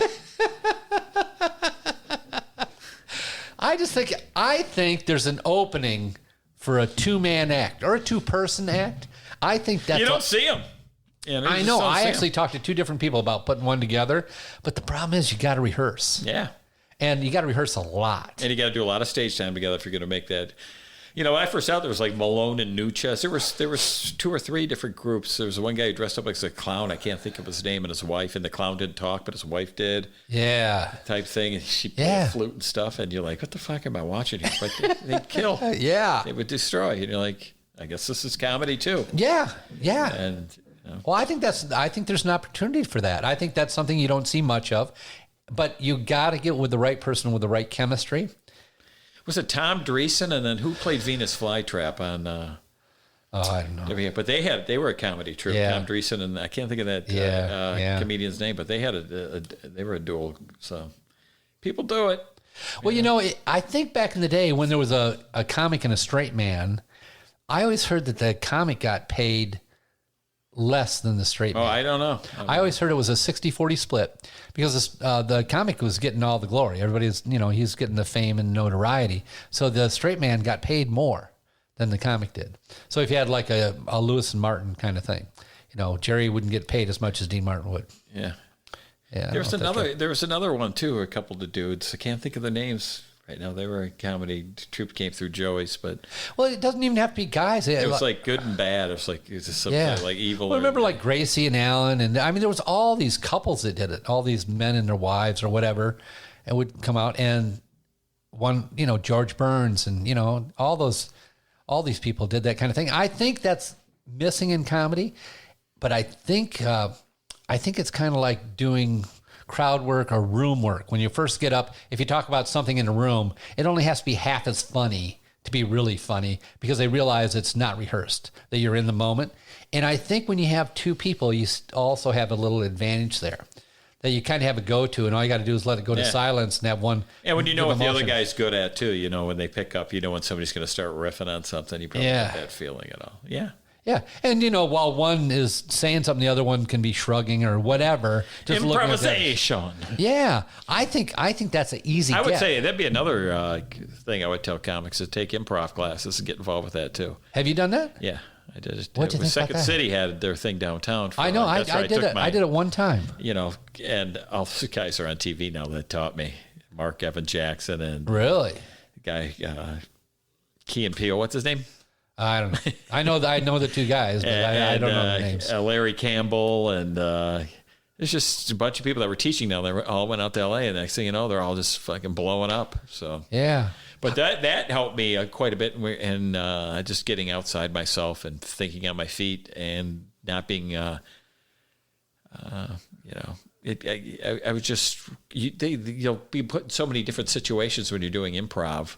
I think there's an opening for a two-man act or a two-person act. I think that's... You don't see them. I know. I actually talked to two different people about putting one together, but the problem is you got to rehearse. Yeah. And you got to rehearse a lot. And you got to do a lot of stage time together if you're going to make that. You know, when I first out there was like Malone and Nucha. There was 2 or 3 different groups. There was one guy who dressed up like a clown. I can't think of his name, and his wife. And the clown didn't talk, but his wife did. Yeah. Type thing. And she played flute and stuff. And you're like, what the fuck am I watching here? But they'd kill. Yeah. They would destroy. And you're like, I guess this is comedy too. Yeah. Yeah. And well, I think there's an opportunity for that. I think that's something you don't see much of, but you got to get with the right person with the right chemistry. Was it Tom Dreesen, and then who played Venus Flytrap on? I don't know. But they were a comedy troupe. Yeah. Tom Dreesen, and I can't think of that comedian's name, but they had they were a duel. So people do it. Well, you know, I think back in the day when there was a comic and a straight man, I always heard that the comic got paid less than the straight man. Oh, I don't know. I always heard it was a 60-40 split because the comic was getting all the glory. Everybody's, he's getting the fame and notoriety. So the straight man got paid more than the comic did. So if you had like a Lewis and Martin kind of thing, Jerry wouldn't get paid as much as Dean Martin would. Yeah. Yeah. There was another one too, a couple of dudes. I can't think of their names right now. They were a comedy troupe, came through Joey's, but well, it doesn't even have to be guys. It was like good and bad. It was like something like evil. Well, remember like Gracie and Alan, and I mean there was all these couples that did it, all these men and their wives or whatever, and would come out and one, George Burns and all these people did that kind of thing. I think that's missing in comedy, but I think it's kind of like doing crowd work or room work. When you first get up, if you talk about something in a room, it only has to be half as funny to be really funny because they realize it's not rehearsed, that you're in the moment. And I think when you have 2 people, you also have a little advantage there that you kind of have a go-to, and all you got to do is let it go to silence and have one. And when what the other guy's good at too, when they pick up, when somebody's going to start riffing on something, you probably get that feeling at all. Yeah. Yeah, and while one is saying something, the other one can be shrugging or whatever. Just improvisation. Yeah, I think that's an easy. I would say that'd be another thing I would tell comics to take improv classes and get involved with that too. Have you done that? Yeah, I did. What did you think Second about that? City had their thing downtown. I know. I did it. I did it one time. And all the guys are on TV now that taught me. Mark Evan Jackson and really the guy Key and Peele. What's his name? I don't know. I know the 2 guys, but I don't know the names. Larry Campbell and there's just a bunch of people that were teaching now. They all went out to LA, and next thing you know, they're all just fucking blowing up. So yeah, but that helped me quite a bit, and just getting outside myself and thinking on my feet and not being, I was just you'll be put in so many different situations when you're doing improv.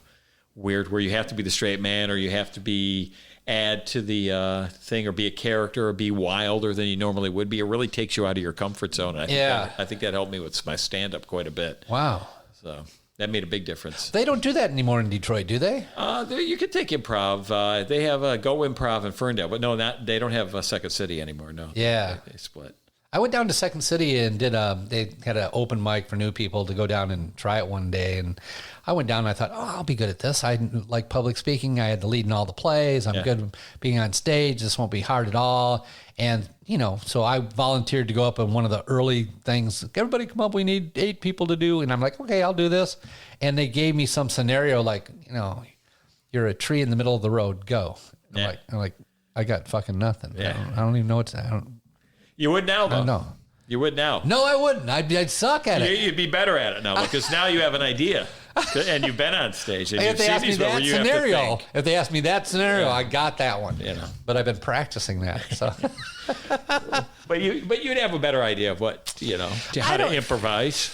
Weird, where you have to be the straight man, or you have to add to the thing, or be a character, or be wilder than you normally would be. It really takes you out of your comfort zone. I think that helped me with my stand-up quite a bit. Wow. So that made a big difference. They don't do that anymore in Detroit, do they? You can take improv. They have Go Improv in Ferndale, but no, they don't have Second City anymore. No. Yeah. They split. I went down to Second City and they had an open mic for new people to go down and try it one day. And I went down and I thought, I'll be good at this. I like public speaking. I had to lead in all the plays. I'm good at being on stage. This won't be hard at all. And, so I volunteered to go up in one of the early things. Everybody come up. We need 8 people to do. And I'm like, okay, I'll do this. And they gave me some scenario like, you're a tree in the middle of the road. Go. I'm like, I got fucking nothing. Yeah. I don't even know what You would now, though. No. You would now. No, I wouldn't. I'd suck at it. You'd be better at it now because now you have an idea and you've been on stage. And if they ask me that scenario, I got that one. But I've been practicing that. So. But you'd have a better idea of what how to improvise.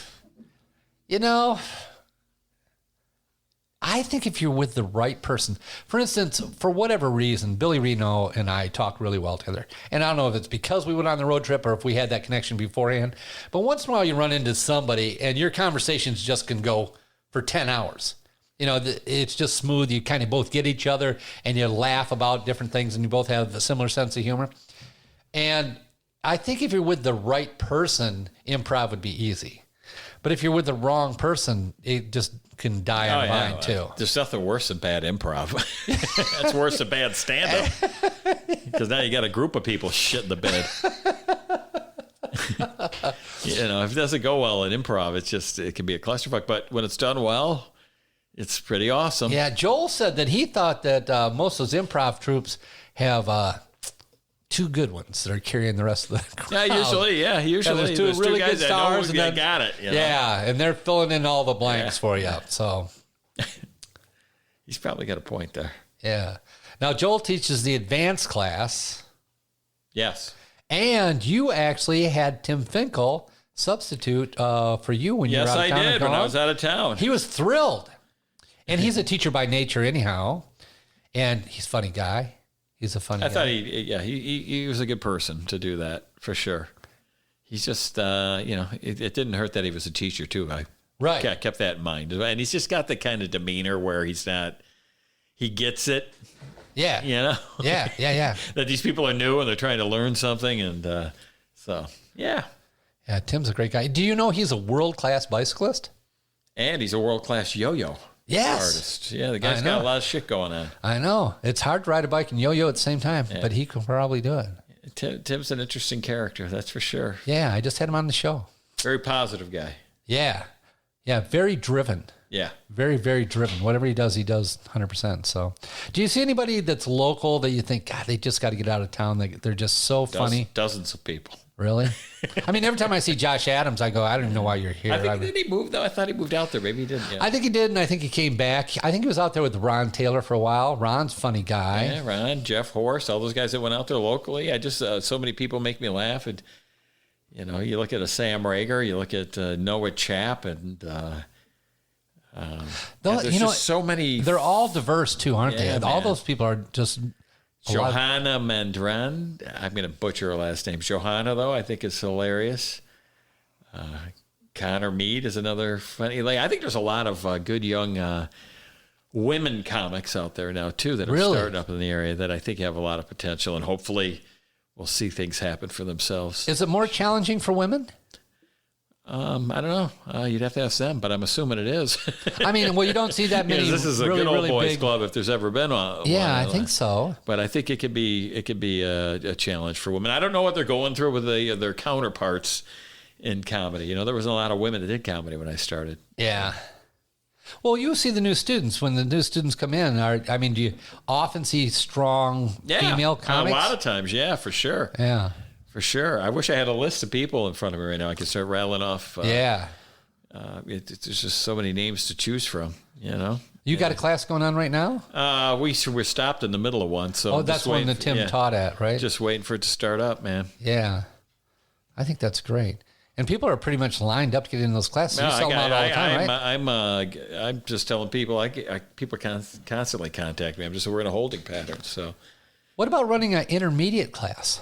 I think if you're with the right person, for instance, for whatever reason, Billy Reno and I talk really well together. And I don't know if it's because we went on the road trip or if we had that connection beforehand. But once in a while you run into somebody and your conversations just can go for 10 hours. It's just smooth. You kind of both get each other and you laugh about different things and you both have a similar sense of humor. And I think if you're with the right person, improv would be easy. But if you're with the wrong person, it just can die on the vine too. There's nothing worse than bad improv. That's worse than bad stand-up. Because now you got a group of people shit in the bed. If it doesn't go well in improv, it can be a clusterfuck. But when it's done well, it's pretty awesome. Yeah, Joel said that he thought that most of those improv troops have two good ones that are carrying the rest of the crowd. Yeah, usually. There's two There's really guys good that know stars, and then got it. Yeah, and they're filling in all the blanks for you. So he's probably got a point there. Yeah. Now Joel teaches the advanced class. Yes. And you actually had Tim Finkel substitute for you when you were out of town. Yes, I did when I was out of town. He was thrilled. And he's a teacher by nature anyhow. And he's a funny guy. He's a funny guy. I thought he was a good person to do that, for sure. He's just, it didn't hurt that he was a teacher, too. I kept that in mind. And he's just got the kind of demeanor where he gets it. Yeah. Yeah. That these people are new and they're trying to learn something. And yeah. Yeah, Tim's a great guy. Do you know he's a world-class bicyclist? And he's a world-class yo-yo artist. Yeah, the guy's got a lot of shit going on. I know. It's hard to ride a bike and yo-yo at the same time, but he can probably do it. Tim's an interesting character, that's for sure. Yeah, I just had him on the show. Very positive guy. Yeah. Yeah, very driven. Yeah. Very, very driven. Whatever he does 100%. So, do you see anybody that's local that you think, God, they just got to get out of town? They're just so funny. Dozens of people. Really? I mean, every time I see Josh Adams, I go, I don't even know why you're here. Did he move, though? I thought he moved out there. Maybe he didn't. Yeah. I think he did, and I think he came back. I think he was out there with Ron Taylor for a while. Ron's a funny guy. Yeah, Ron, Jeff Horst, all those guys that went out there locally. I just, so many people make me laugh. And, you look at a Sam Rager, you look at Noah Chapp, and there's just so many. They're all diverse, too, aren't they? Man. All those people are just... Johanna Mandran, I'm going to butcher her last name. Johanna, though, I think is hilarious. Connor Mead is another funny. I think there's a lot of good young women comics out there now, too, that are starting up in the area that I think have a lot of potential, and hopefully will see things happen for themselves. Is it more challenging for women? I don't know. You'd have to ask them, but I'm assuming it is. I mean, well, you don't see that many. This is a good old boys club if there's ever been one. Yeah, I think so. But I think it could be a challenge for women. I don't know what they're going through with their counterparts in comedy. There wasn't a lot of women that did comedy when I started. Yeah. Well, you see the new students when the new students come in. Do you often see strong female comics? A lot of times, yeah, for sure. Yeah. For sure. I wish I had a list of people in front of me right now. I could start rattling off. There's just so many names to choose from, You got a class going on right now? We're stopped in the middle of one. So that's one that Tim taught at, right? Just waiting for it to start up, man. Yeah. I think that's great. And people are pretty much lined up to get in those classes. You sell them out all the time, right? I'm just telling people, people constantly contact me. We're in a holding pattern. So, what about running an intermediate class?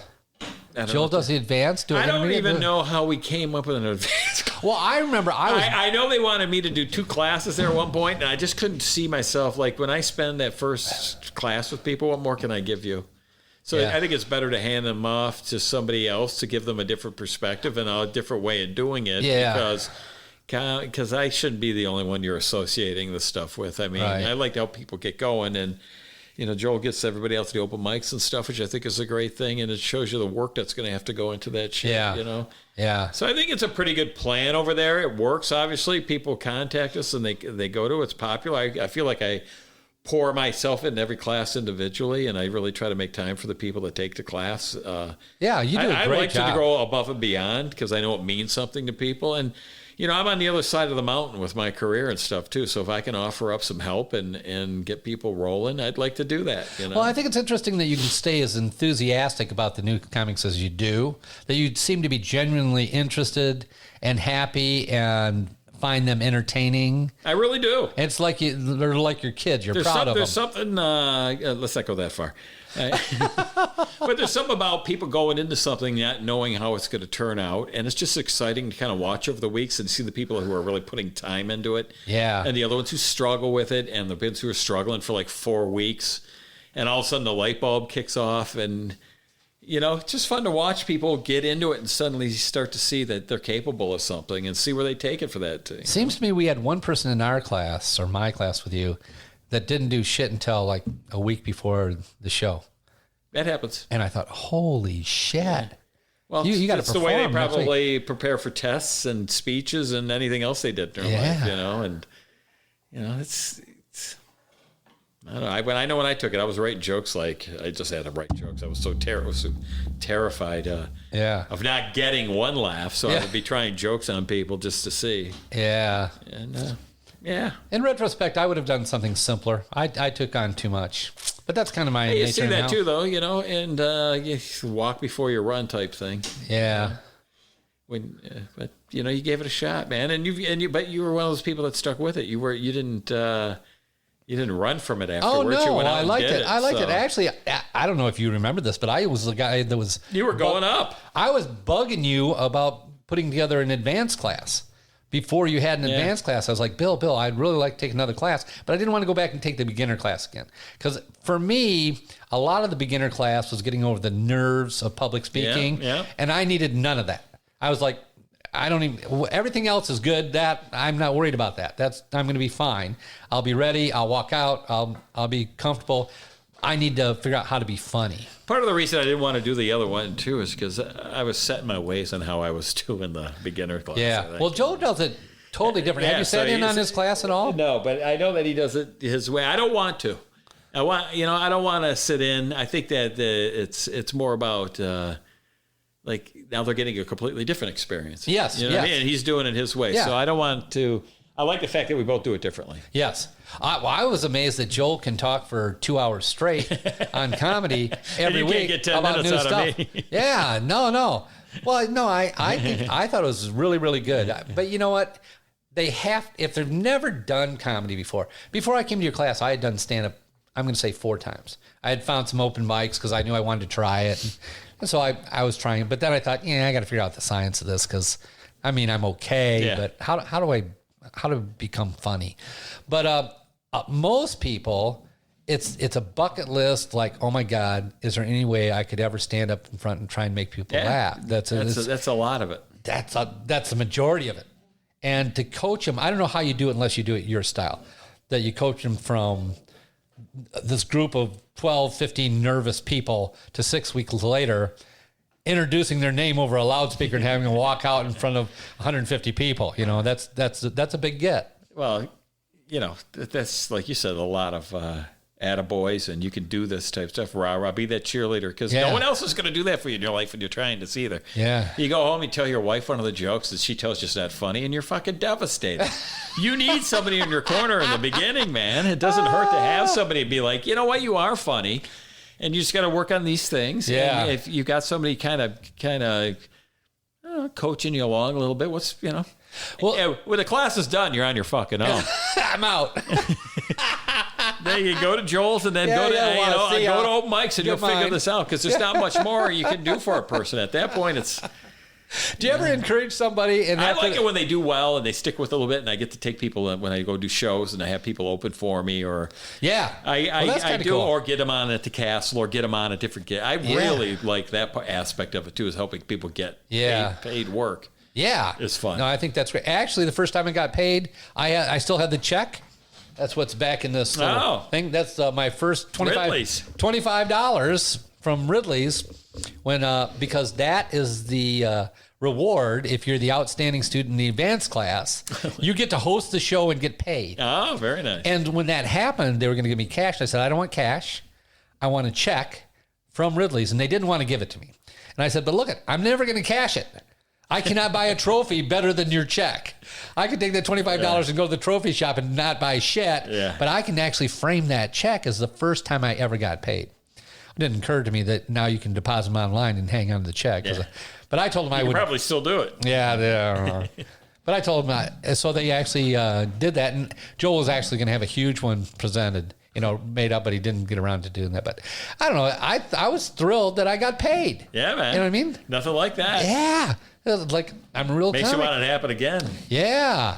Joel does the advanced. I don't even know how we came up with an advanced class. Well, I remember I know they wanted me to do 2 classes there at one point, and I just couldn't see myself. Like, when I spend that first class with people, what more can I give you? So I think it's better to hand them off to somebody else to give them a different perspective and a different way of doing it. Yeah. Because I shouldn't be the only one you're associating this stuff with. I mean, I like to help people get going, and Joel gets everybody else to the open mics and stuff, which I think is a great thing, and it shows you the work that's going to have to go into that shit, Yeah. So I think it's a pretty good plan over there. It works, obviously. People contact us, and they go to it. It's popular. I feel like I pour myself in every class individually, and I really try to make time for the people that take the class. You do a great job. I like to go above and beyond because I know it means something to people, and I'm on the other side of the mountain with my career and stuff too. So if I can offer up some help and get people rolling, I'd like to do that. Well, I think it's interesting that you can stay as enthusiastic about the new comics as you do. That you seem to be genuinely interested and happy and find them entertaining. I really do. It's like they're like your kids. You're proud of them. There's something. Let's not go that far. But there's something about people going into something not knowing how it's going to turn out, and it's just exciting to kind of watch over the weeks and see the people who are really putting time into it. Yeah. And the other ones who struggle with it, and the ones who are struggling for like 4 weeks, and all of a sudden the light bulb kicks off, and it's just fun to watch people get into it and suddenly start to see that they're capable of something and see where they take it for that. Seems to me we had one person in our class, or my class with you, that didn't do shit until like a week before the show. That happens. And I thought, holy shit. Well, you got to it's perform. the way they probably prepare for tests and speeches and anything else they did in their life, and it's I don't know. When I took it, I was writing jokes like I just had to write jokes. I was so terrified of not getting one laugh, so I would be trying jokes on people just to see. Yeah. And in retrospect, I would have done something simpler. I took on too much, but that's kind of my nature. You see that now. too, though, and you walk before you run type thing. Yeah. But you gave it a shot, man, but you were one of those people that stuck with it. You didn't run from it afterwards. Oh no, you went out I liked and did it. I liked it. Actually, I don't know if you remember this, but I was the guy that was. You were going up. I was bugging you about putting together an advanced class. Before you had an advanced class, I was like, Bill, I'd really like to take another class, but I didn't want to go back and take the beginner class again. Because for me, a lot of the beginner class was getting over the nerves of public speaking, and I needed none of that. I was like, everything else is good. That I'm not worried about that. I'm going to be fine. I'll be ready. I'll walk out. I'll be comfortable. I need to figure out how to be funny. Part of the reason I didn't want to do the other one, too, is because I was setting my ways on how I was doing the beginner class. Yeah. Well, Joe does it totally different. Have you sat in on his class at all? No, but I know that he does it his way. I don't want to. I don't want to sit in. I think that it's more about, now they're getting a completely different experience. Yes. You know what I mean? And he's doing it his way. Yeah. So I don't want to. I like the fact that we both do it differently. Yes. I was amazed that Joel can talk for 2 hours straight on comedy every week can't get 10 about minutes new out stuff. of me. Yeah, no. Well, no, I thought it was really, really good. But you know what? They have, if they've never done comedy before I came to your class, I had done stand-up, I'm going to say 4 times. I had found some open mics because I knew I wanted to try it. And so I was trying, but then I thought, I got to figure out the science of this because, I'm okay, but how to become funny? But most people, it's a bucket list. Like, oh my God, is there any way I could ever stand up in front and try and make people laugh? That's a lot of it. That's the majority of it. And to coach them, I don't know how you do it unless you do it your style. That you coach them from this group of 12, 15 nervous people to 6 weeks later, introducing their name over a loudspeaker and having them walk out in front of 150 people. That's a big get. Well, that's, like you said, a lot of attaboys, and you can do this type of stuff. Rah, be that cheerleader, because no one else is going to do that for you in your life when you're trying to see either. Yeah. You go home, you tell your wife one of the jokes that she tells you is not funny, and you're fucking devastated. You need somebody in your corner in the beginning, man. It doesn't hurt to have somebody be like, you know what, you are funny. And you just got to work on these things. Yeah. And if you got somebody kind of coaching you along a little bit, well, when the class is done, you're on your fucking own. I'm out. Then you go to Joel's and then go to open mics and you'll figure this out, because there's not much more you can do for a person at that point. It's. Do you ever encourage somebody? And I like it when they do well and they stick with it a little bit, and I get to take people when I go do shows and I have people open for me, or I do, cool. Or get them on at the Castle, or get them on a different gig. I really like that aspect of it too, is helping people get paid work. Yeah, it's fun. No, I think that's great. Actually, the first time I got paid, I still had the check. That's what's back in this thing. That's my first $25 from Ridley's, because that is the reward. If you're the outstanding student in the advanced class, you get to host the show and get paid. Oh, very nice. And when that happened, they were going to give me cash. I said, I don't want cash. I want a check from Ridley's, and they didn't want to give it to me. And I said, but look, I'm never going to cash it. I cannot buy a trophy better than your check. I could take that $25 and go to the trophy shop and not buy shit, but I can actually frame that check as the first time I ever got paid. It didn't occur to me that now you can deposit them online and hang on to the check. But I told them I would probably still do it. Yeah, they are. But I told them so they actually did that, and Joel was actually going to have a huge one presented, made up, but he didn't get around to doing that. But I don't know. I was thrilled that I got paid. Yeah, man. You know what I mean? Nothing like that. Yeah. Like, I'm a real Makes you want it to happen again. Yeah.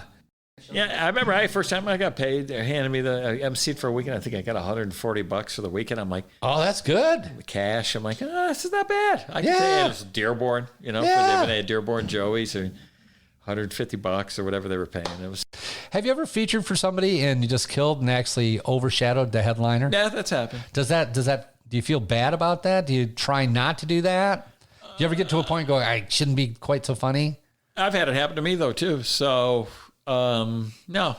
Yeah, I remember first time I got paid, they handed me the emceed for a weekend. I think I got $140 for the weekend. I'm like, oh, that's good. Cash. I'm like, this is not bad. I can say it was Dearborn, when they had Dearborn Joey's, or $150 or whatever they were paying. It was. Have you ever featured for somebody and you just killed and actually overshadowed the headliner? Yeah, that's happened. Do you feel bad about that? Do you try not to do that? you ever get to a point going, I shouldn't be quite so funny? I've had it happen to me though too. So no,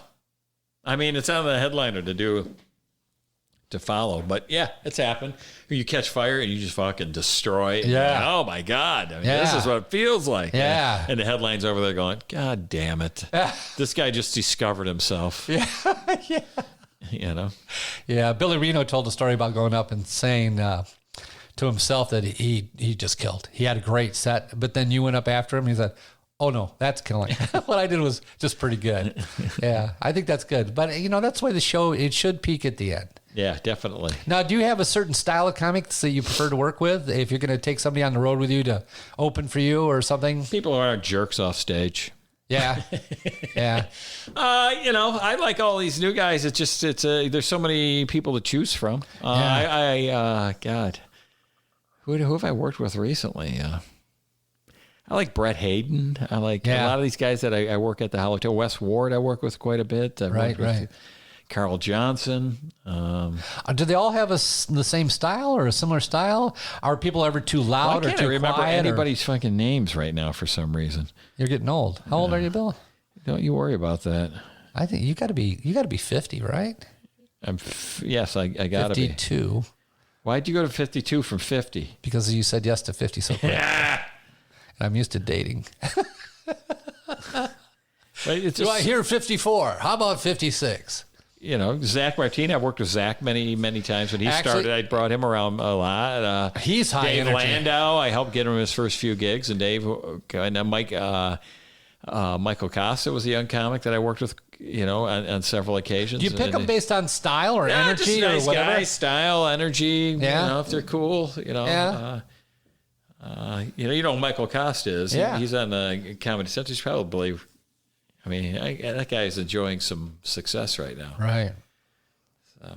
I mean it's on the headliner to follow, but yeah, it's happened. You catch fire and you just fucking destroy it. Yeah. Oh my God. I mean, this is what it feels like. Yeah. And the headline's over there going, God damn it. This guy just discovered himself. Yeah. Yeah. You know? Yeah. Billy Reno told a story about going up and saying to himself that he just killed. He had a great set, but then you went up after him. He said, oh no, that's killing. What I did was just pretty good. Yeah. I think that's good. But that's why the show, it should peak at the end. Yeah, definitely. Now, do you have a certain style of comics that you prefer to work with? If you're going to take somebody on the road with you to open for you or something? People who aren't jerks off stage. Yeah. Yeah. I like all these new guys. There's so many people to choose from. God, who have I worked with recently? I like Brett Hayden. I like a lot of these guys that I work at the Hotel. Wes Ward I work with quite a bit. Right. Carl Johnson. Do they all have the same style or a similar style? Are people ever too loud or too quiet? I can't remember anybody's fucking names right now for some reason. You're getting old. How old are you, Bill? Don't you worry about that. I think you got to be 50, right? Yes, I got to be 52. Why'd you go to 52 from 50? Because you said yes to 50 so quick. And I'm used to dating. Do I hear 54? How about 56? Zach Martin. I've worked with Zach many, many times. When he started, I brought him around a lot. He's high Dave energy. Landau, I helped get him his first few gigs. And Dave, and Michael Costa was a young comic that I worked with, on several occasions. Do you pick them based on style or energy just nice or whatever? Guy, style, energy, if they're cool, Yeah. Michael Costa is. Yeah. He's on the Comedy Central. He's probably... that guy is enjoying some success right now. Right. So,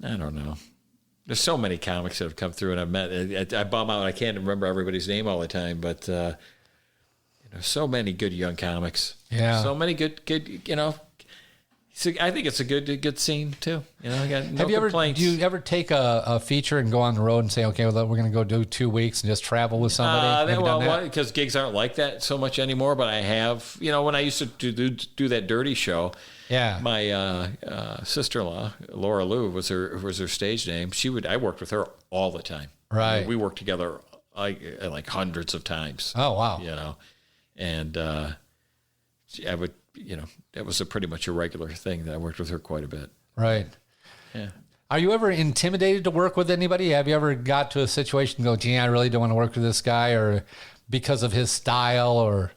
I don't know. There's so many comics that have come through and I've met. I bum out. I can't remember everybody's name all the time, but so many good young comics. Yeah. So many good. I think it's a good scene too. I got no complaints. Do you ever take a feature and go on the road and say, okay, well, we're going to go do 2 weeks and just travel with somebody? Because gigs aren't like that so much anymore. But I have, when I used to do that Dirty show. Yeah. My sister-in-law, Laura Lou, was her stage name. I worked with her all the time. Right. We worked together like hundreds of times. Oh wow. And I would. That was pretty much a regular thing that I worked with her quite a bit. Right. Yeah. Are you ever intimidated to work with anybody? Have you ever got to a situation and go, gee, I really don't want to work with this guy, or because of his style, or?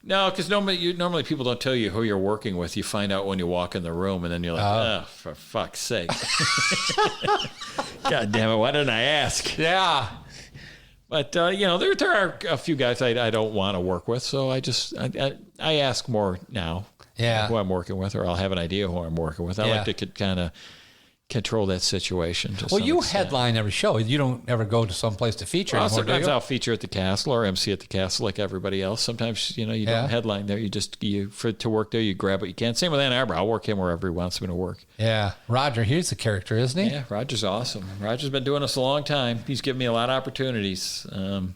No, because normally people don't tell you who you're working with. You find out when you walk in the room, and then you're like, for fuck's sake. God damn it, why didn't I ask? Yeah. But, there are a few guys I don't want to work with, so I ask more now who I'm working with, or I'll have an idea who I'm working with. I like to kind of control that situation. Well, you headline every show. You don't ever go to some place to feature anymore, sometimes do you? I'll feature at the Castle or MC at the Castle like everybody else. Sometimes, you don't headline there. To work there, you grab what you can. Same with Ann Arbor. I'll work him wherever he wants me to work. Yeah. Roger, he's a character, isn't he? Yeah, Roger's awesome. Roger's been doing this a long time. He's given me a lot of opportunities. And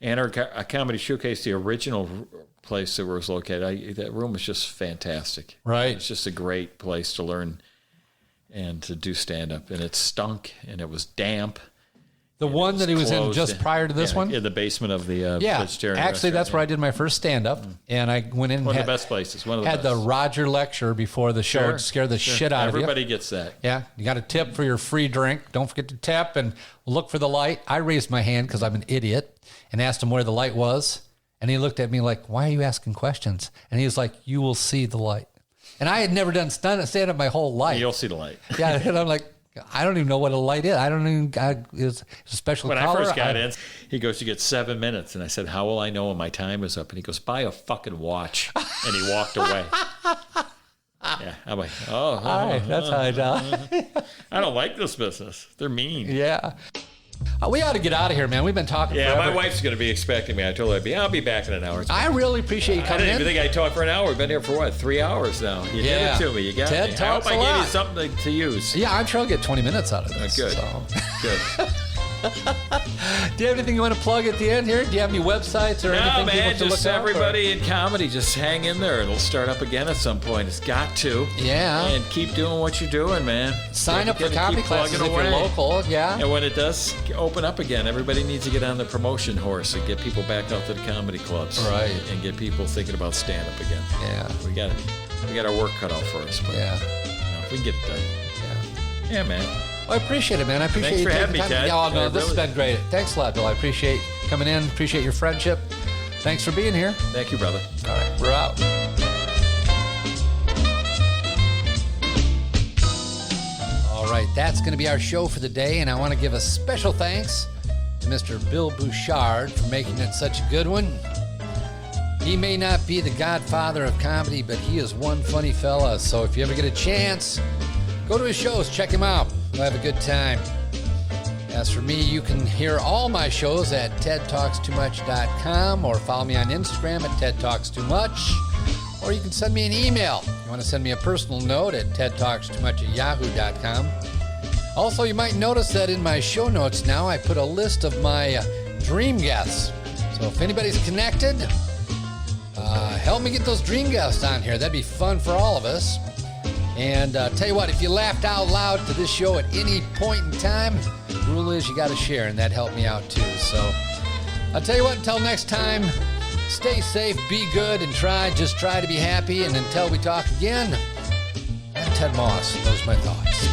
our Comedy Showcase, the original place that was located, that room was just fantastic. Right. It's just a great place to learn and to do stand-up. And it stunk, and it was damp. The one that he was in just prior to this one? In the basement of the vegetarian actually, that's restaurant. where I did my first stand-up. And I went in and one of the best places. Had the Roger lecture before the show to scare the shit out of you. Everybody gets that. Yeah. You got a tip for your free drink. Don't forget to tip and look for the light. I raised my hand because I'm an idiot and asked him where the light was. And he looked at me like, why are you asking questions? And he was like, you will see the light. And I had never done stand-up my whole life. You'll see the light. Yeah, and I'm like, I don't even know what a light is. I don't even, it's a special color. When I first got in, he goes, you get 7 minutes. And I said, how will I know when my time is up? And he goes, buy a fucking watch. And he walked away. Yeah, I'm like, all right, that's how I know. I don't like this business. They're mean. Yeah. We ought to get out of here, man. We've been talking forever. My wife's going to be expecting me. I told her I'll be back in an hour. I really appreciate you coming in. I didn't even think I'd talk for an hour. We've been here for what, 3 hours now. You did it to me. You got Ted me. Talks I hope I a gave lot. you something to use. Yeah, I'm sure I'll get 20 minutes out of this. Good. So. Good. Do you have anything you want to plug at the end here? Do you have any websites or anything man, people just to look up? everybody in comedy, just hang in there. It'll start up again at some point. It's got to. Yeah. And keep doing what you're doing, man. Sign up for Keep comedy classes if plugging you're away. local. Yeah. And when it does open up again, everybody needs to get on the promotion horse and get people back out to the comedy clubs. Right. And get people thinking about stand-up again. Yeah. We got our work cut out for us. But, Yeah. we can get it done. Yeah, man. Well, I appreciate it, man. I appreciate Thanks you for taking having me, time. Ted. Yeah, no, I this has really- been great. Thanks a lot, Bill. I appreciate coming in. Appreciate your friendship. Thanks for being here. Thank you, brother. All right, we're out. All right, that's going to be our show for the day, and I want to give a special thanks to Mr. Bill Bushart for making it such a good one. He may not be the godfather of comedy, but he is one funny fella, so if you ever get a chance, go to his shows, check him out. You'll have a good time. As for me, you can hear all my shows at tedtalkstoomuch.com or follow me on Instagram at tedtalkstoomuch, or you can send me an email. You want to send me a personal note at tedtalkstoomuch@yahoo.com. Also, you might notice that in my show notes now, I put a list of my dream guests. So if anybody's connected, help me get those dream guests on here. That'd be fun for all of us. And tell you what, if you laughed out loud to this show at any point in time, the rule is you got to share, and that helped me out too. So I'll tell you what, until next time, stay safe, be good, and just try to be happy. And until we talk again, I'm Ted Moss. Those are my thoughts.